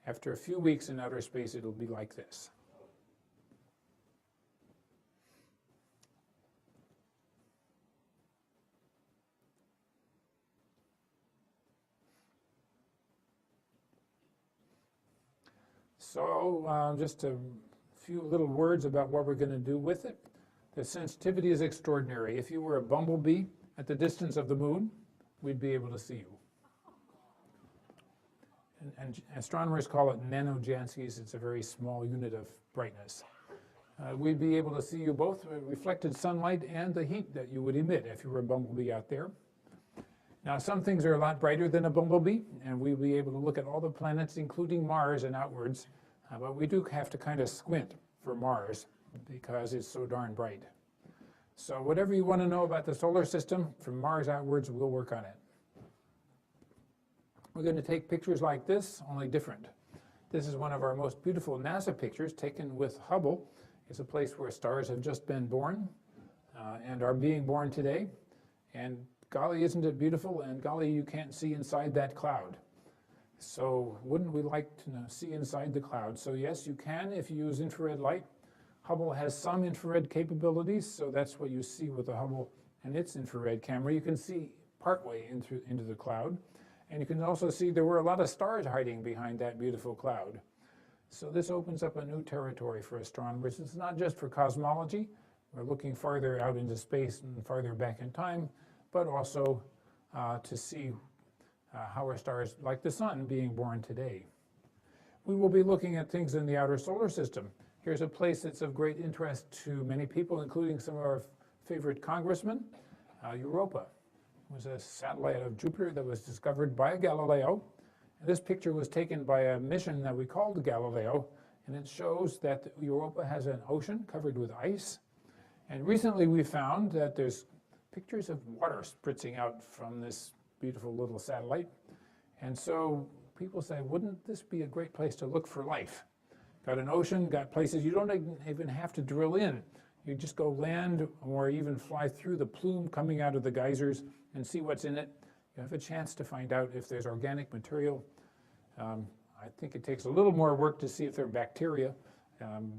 After a few weeks in outer space, it'll be like this. So just a few little words about what we're going to do with it. The sensitivity is extraordinary. If you were a bumblebee at the distance of the moon, we'd be able to see you. And astronomers call it nanojanskys. It's a very small unit of brightness. We'd be able to see you both reflected sunlight and the heat that you would emit if you were a bumblebee out there. Now, some things are a lot brighter than a bumblebee, and we'll be able to look at all the planets, including Mars and outwards, but we do have to kind of squint for Mars because it's so darn bright. So whatever you want to know about the solar system, from Mars outwards, we'll work on it. We're going to take pictures like this, only different. This is one of our most beautiful NASA pictures taken with Hubble. It's a place where stars have just been born and are being born today. And golly, isn't it beautiful? And golly, you can't see inside that cloud. So wouldn't we like to see inside the cloud? So yes, you can if you use infrared light. Hubble has some infrared capabilities, so that's what you see with the Hubble and its infrared camera. You can see partway into the cloud. And you can also see there were a lot of stars hiding behind that beautiful cloud. So this opens up a new territory for astronomers. It's not just for cosmology. We're looking farther out into space and farther back in time, but also to see how are stars like the sun being born today. We will be looking at things in the outer solar system. Here's a place that's of great interest to many people, including some of our favorite congressmen. Europa was a satellite of Jupiter that was discovered by Galileo. And this picture was taken by a mission that we called Galileo, and it shows that Europa has an ocean covered with ice. And recently we found that there's pictures of water spritzing out from this beautiful little satellite. And so people say, wouldn't this be a great place to look for life? Got an ocean, got places you don't even have to drill in. You just go land or even fly through the plume coming out of the geysers and see what's in it. You have a chance to find out if there's organic material. I think it takes a little more work to see if there are bacteria,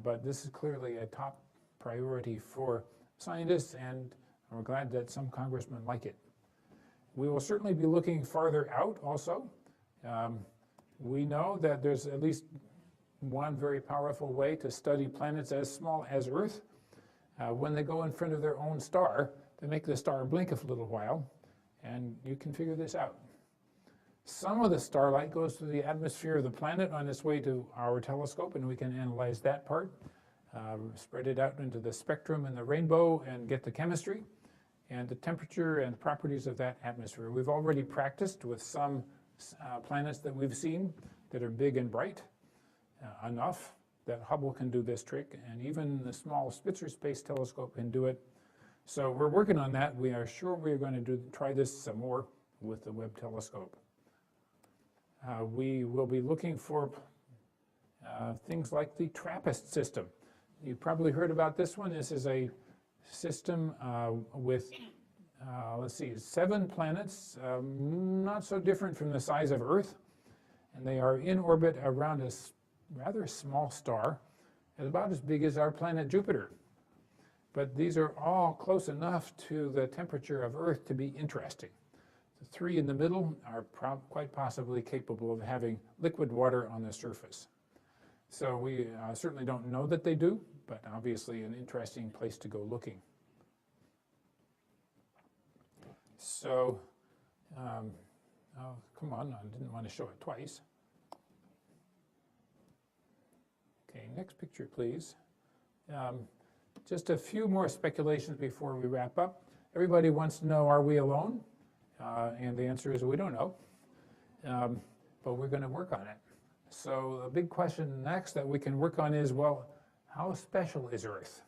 but this is clearly a top priority for scientists, and we're glad that some congressmen like it. We will certainly be looking farther out also. We know that there's at least one very powerful way to study planets as small as Earth. When they go in front of their own star, they make the star blink a little while, and you can figure this out. Some of the starlight goes through the atmosphere of the planet on its way to our telescope, and we can analyze that part, spread it out into the spectrum and the rainbow, and get the chemistry and the temperature and properties of that atmosphere. We've already practiced with some planets that we've seen that are big and bright enough that Hubble can do this trick, and even the small Spitzer Space Telescope can do it. So we're working on that. We are sure we're going to try this some more with the Webb telescope. We will be looking for things like the TRAPPIST system. You've probably heard about this one. This is a system with, let's see, 7 planets, not so different from the size of Earth, and they are in orbit around a rather small star, about as big as our planet Jupiter. But these are all close enough to the temperature of Earth to be interesting. The 3 in the middle are quite possibly capable of having liquid water on the surface. So we certainly don't know that they do, but obviously an interesting place to go looking. So, oh, come on, I didn't want to show it twice. Okay, next picture, please. Just a few more speculations before we wrap up. Everybody wants to know, are we alone? And the answer is we don't know, but we're going to work on it. So the big question next that we can work on is, well, how special is Earth?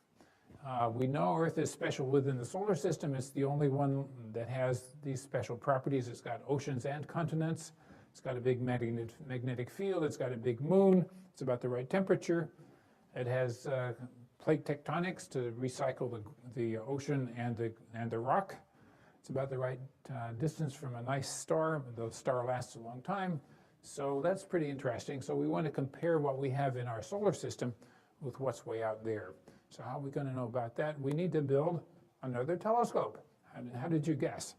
We know Earth is special within the solar system. It's the only one that has these special properties. It's got oceans and continents. It's got a big magnetic field. It's got a big moon. It's about the right temperature. It has plate tectonics to recycle the ocean and the rock. It's about the right distance from a nice star. The star lasts a long time. So that's pretty interesting. So we want to compare what we have in our solar system with what's way out there. So how are we going to know about that? We need to build another telescope. How did you guess?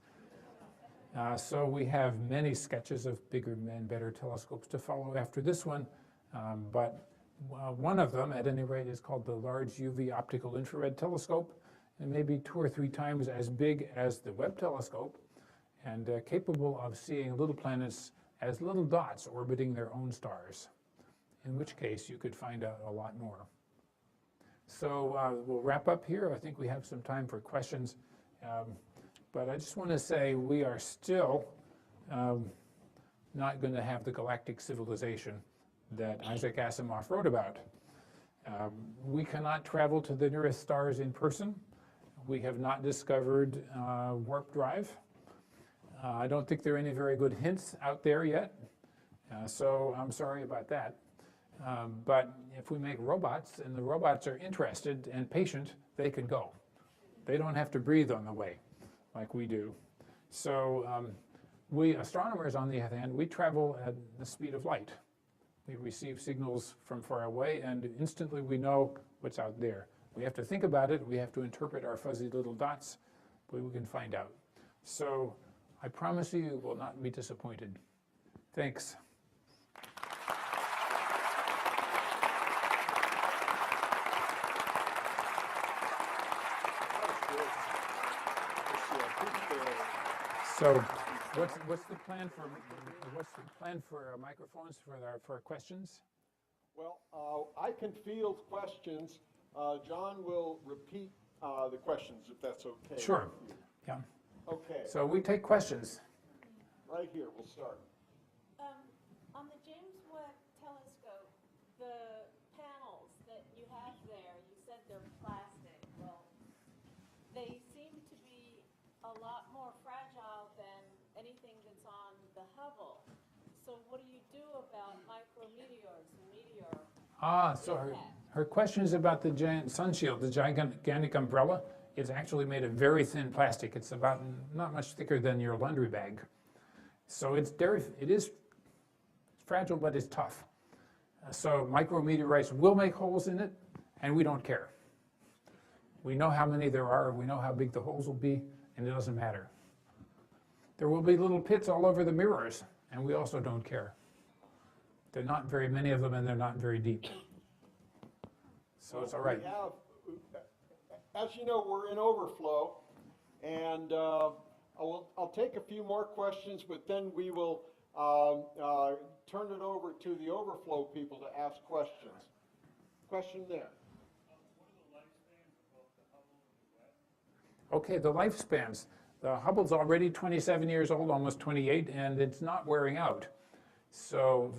So we have many sketches of bigger and better telescopes to follow after this one. But one of them, at any rate, is called the Large UV Optical Infrared Telescope. It may be 2 or 3 times as big as the Webb telescope and capable of seeing little planets as little dots orbiting their own stars, in which case you could find out a lot more. So we'll wrap up here. I think we have some time for questions. But I just want to say we are still not going to have the galactic civilization that Isaac Asimov wrote about. We cannot travel to the nearest stars in person. We have not discovered warp drive. I don't think there are any very good hints out there yet, so I'm sorry about that. But if we make robots and the robots are interested and patient, they can go. They don't have to breathe on the way like we do. So we astronomers, on the other hand, we travel at the speed of light. We receive signals from far away and instantly we know what's out there. We have to think about it, we have to interpret our fuzzy little dots, but we can find out. So I promise you will not be disappointed. Thanks. So what's the plan for microphones for questions? Well, I can field questions. John will repeat the questions if that's okay. Sure. Yeah. Okay. So we take questions. Right here, we'll start. On the James Webb Telescope, the panels that you have there, you said they're plastic. Well, they seem to be a lot more fragile than anything that's on the Hubble. So what do you do about micrometeors and meteor? So her question is about the giant sun shield, the gigantic umbrella. It's actually made of very thin plastic. It's about not much thicker than your laundry bag. So it is fragile, but it's tough. So micrometeorites will make holes in it, and we don't care. We know how many there are, we know how big the holes will be, and it doesn't matter. There will be little pits all over the mirrors, and we also don't care. There are not very many of them, and they're not very deep. So it's all right. We have, as you know, we're in overflow, and I'll take a few more questions, but then we will turn it over to the overflow people to ask questions. Question there. Okay, the lifespans. The Hubble's already 27 years old, almost 28, and it's not wearing out. So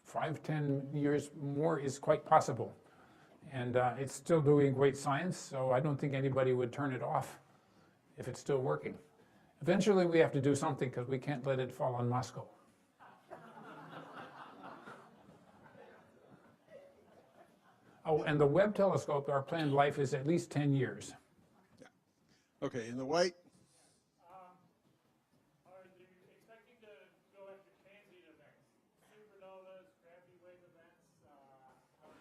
5, 10 years more is quite possible. And it's still doing great science, so I don't think anybody would turn it off if it's still working. Eventually we have to do something because we can't let it fall on Moscow. Oh, and the Webb telescope, our planned life is at least 10 years. Okay, in the white. Are you expecting to go after transient events, supernovas, gravity wave events? How do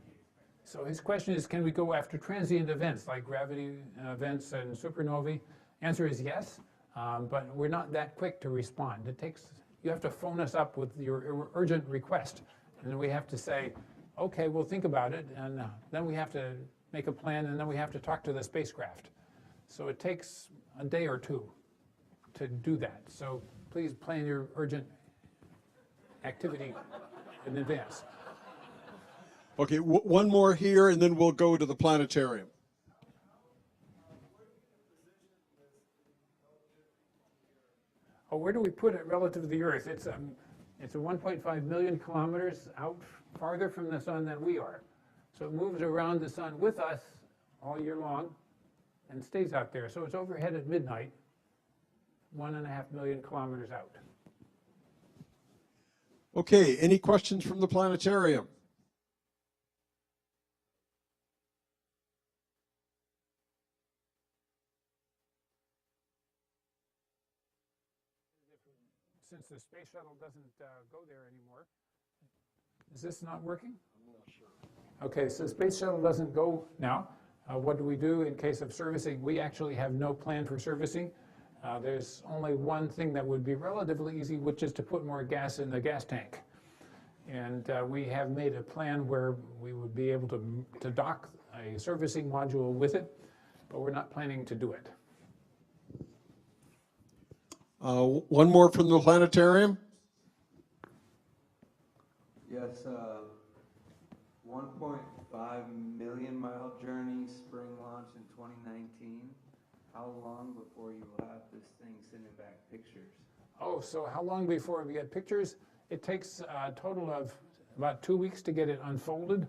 you expect? So his question is, can we go after transient events like gravity events and supernovae? Answer is yes, but we're not that quick to respond. You have to phone us up with your urgent request, and then we have to say, okay, we'll think about it, and then we have to make a plan, and then we have to talk to the spacecraft. So it takes a day or two to do that. So please plan your urgent activity in advance. Okay, one more here, and then we'll go to the planetarium. Oh, where do we put it relative to the Earth? It's a 1.5 million kilometers out farther from the sun than we are. So it moves around the sun with us all year long and stays out there. So it's overhead at midnight, 1.5 million kilometers out. Okay, any questions from the planetarium? since the space shuttle doesn't go there anymore. Is this not working? I'm not sure. Okay, so the space shuttle doesn't go now. What do we do in case of servicing? We actually have no plan for servicing. There's only one thing that would be relatively easy, which is to put more gas in the gas tank. And we have made a plan where we would be able to dock a servicing module with it, but we're not planning to do it. One more from the planetarium. Yes, 1.5 million mile journey, spring launch in 2019. How long before you will have this thing sending back pictures? Oh, so how long before we get pictures? It takes a total of about 2 weeks to get it unfolded,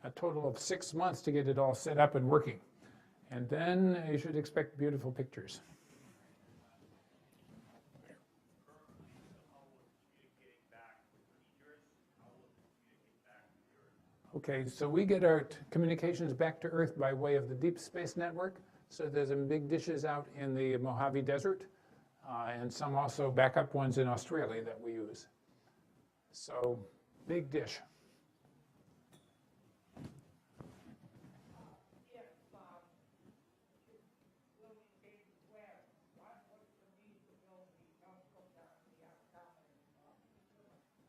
a total of 6 months to get it all set up and working. And then you should expect beautiful pictures. Okay, so we get our communications back to Earth by way of the Deep Space Network. So there's some big dishes out in the Mojave Desert, and some also backup ones in Australia that we use. So, big dish.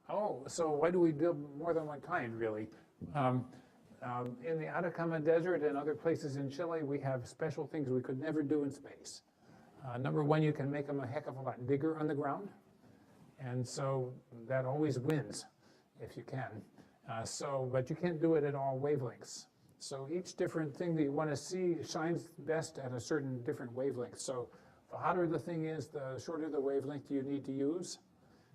Oh, so why do we build more than one kind, really? In the Atacama Desert and other places in Chile, we have special things we could never do in space. Number one, you can make them a heck of a lot bigger on the ground. And so that always wins, if you can. But you can't do it at all wavelengths. So each different thing that you want to see shines best at a certain different wavelength. So the hotter the thing is, the shorter the wavelength you need to use.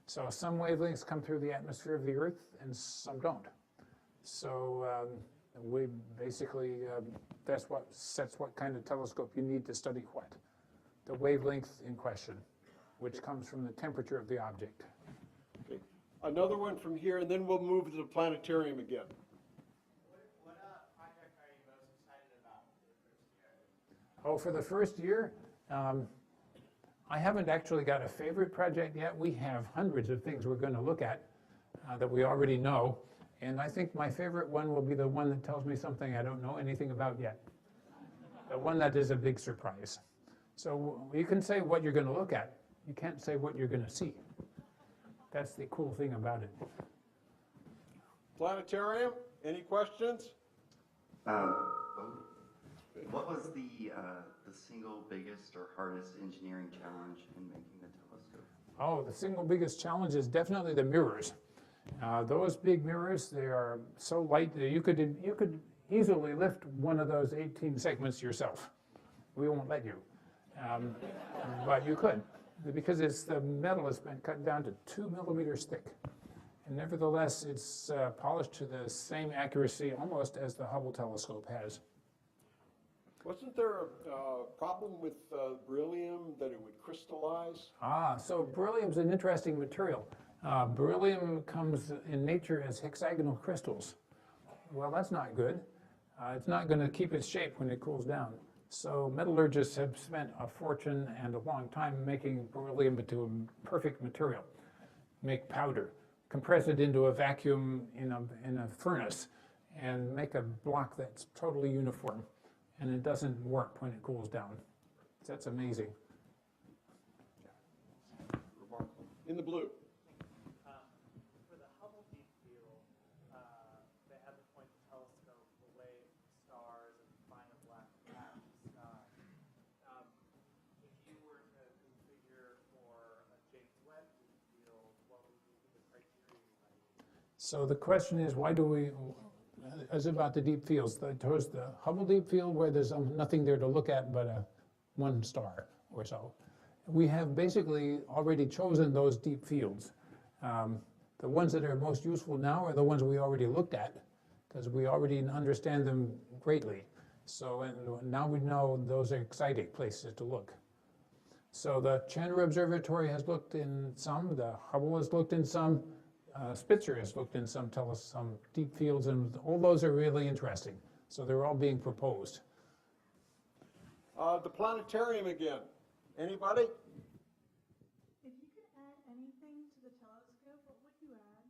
So some wavelengths come through the atmosphere of the Earth and some don't. So we basically, that's what sets what kind of telescope you need to study what. The wavelength in question, which comes from the temperature of the object. Okay. Another one from here, and then we'll move to the planetarium again. What project are you most excited about for the first year? Oh, for the first year, I haven't actually got a favorite project yet. We have hundreds of things we're going to look at that we already know. And I think my favorite one will be the one that tells me something I don't know anything about yet. The one that is a big surprise. So you can say what you're going to look at. You can't say what you're going to see. That's the cool thing about it. Planetarium, any questions? What was the single biggest or hardest engineering challenge in making the telescope? Oh, the single biggest challenge is definitely the mirrors. Those big mirrors, they are so light that you could easily lift one of those 18 segments yourself. We won't let you, but you could, because the metal has been cut down to 2 millimeters thick. And nevertheless, it's polished to the same accuracy almost as the Hubble telescope has. Wasn't there a problem with beryllium, that it would crystallize? So beryllium's an interesting material. Beryllium comes in nature as hexagonal crystals. Well, that's not good. It's not going to keep its shape when it cools down. So metallurgists have spent a fortune and a long time making beryllium into a perfect material. Make powder, compress it into a vacuum in a furnace, and make a block that's totally uniform. And it doesn't warp when it cools down. That's amazing. Remarkable. In the blue. For the Hubble Deep Field, they had to point the telescope away from stars and find a black patch in the sky. If you were to configure for a James Webb Deep Field, what would be the criteria you might use? So the question is, why do we, as about the deep fields, towards the Hubble Deep Field where there's nothing there to look at but one star or so. We have basically already chosen those deep fields. The ones that are most useful now are the ones we already looked at, because we already understand them greatly. So now we know those are exciting places to look. So the Chandra Observatory has looked in some, the Hubble has looked in some, Spitzer has looked in some deep fields, and all those are really interesting. So they're all being proposed. The planetarium again. Anybody? If you could add anything to the telescope, what would you add?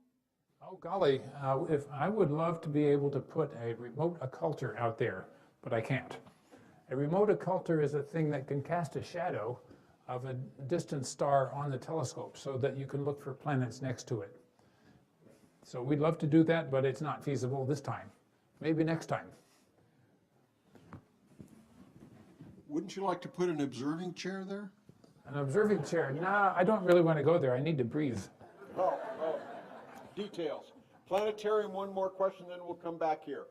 Oh golly, if I would love to be able to put a remote occulter out there, but I can't. A remote occulter is a thing that can cast a shadow of a distant star on the telescope so that you can look for planets next to it. So we'd love to do that, but it's not feasible this time. Maybe next time. Wouldn't you like to put an observing chair there? An observing chair, nah, I don't really want to go there. I need to breathe. Oh, details. Planetarium, one more question, then we'll come back here.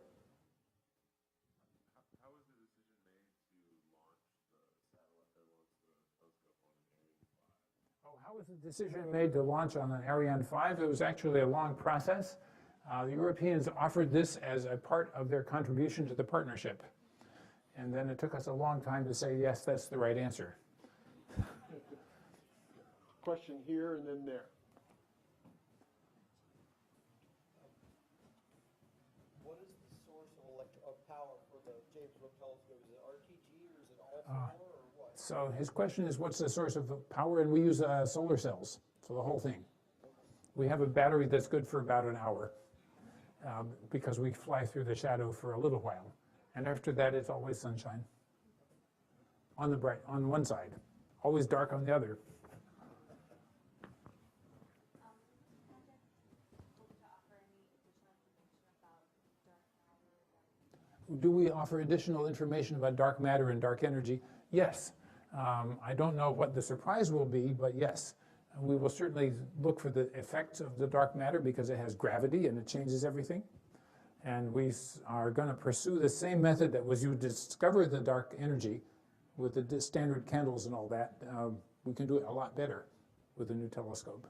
How was the decision made to launch on an Ariane 5? It was actually a long process. The Europeans offered this as a part of their contribution to the partnership. And then it took us a long time to say, yes, that's the right answer. Question here and then there. What is the source of power for the James Webb Telescope? Is it RTG or is it all four or what? So his question is, what's the source of power? And we use solar cells for the whole thing. We have a battery that's good for about an hour because we fly through the shadow for a little while. And after that, it's always sunshine on one side, always dark on the other. Do we offer additional information about dark matter and dark energy? Yes. I don't know what the surprise will be, but yes. We will certainly look for the effects of the dark matter because it has gravity and it changes everything. And we are going to pursue the same method that was used to discover the dark energy with the standard candles and all that. We can do it a lot better with a new telescope.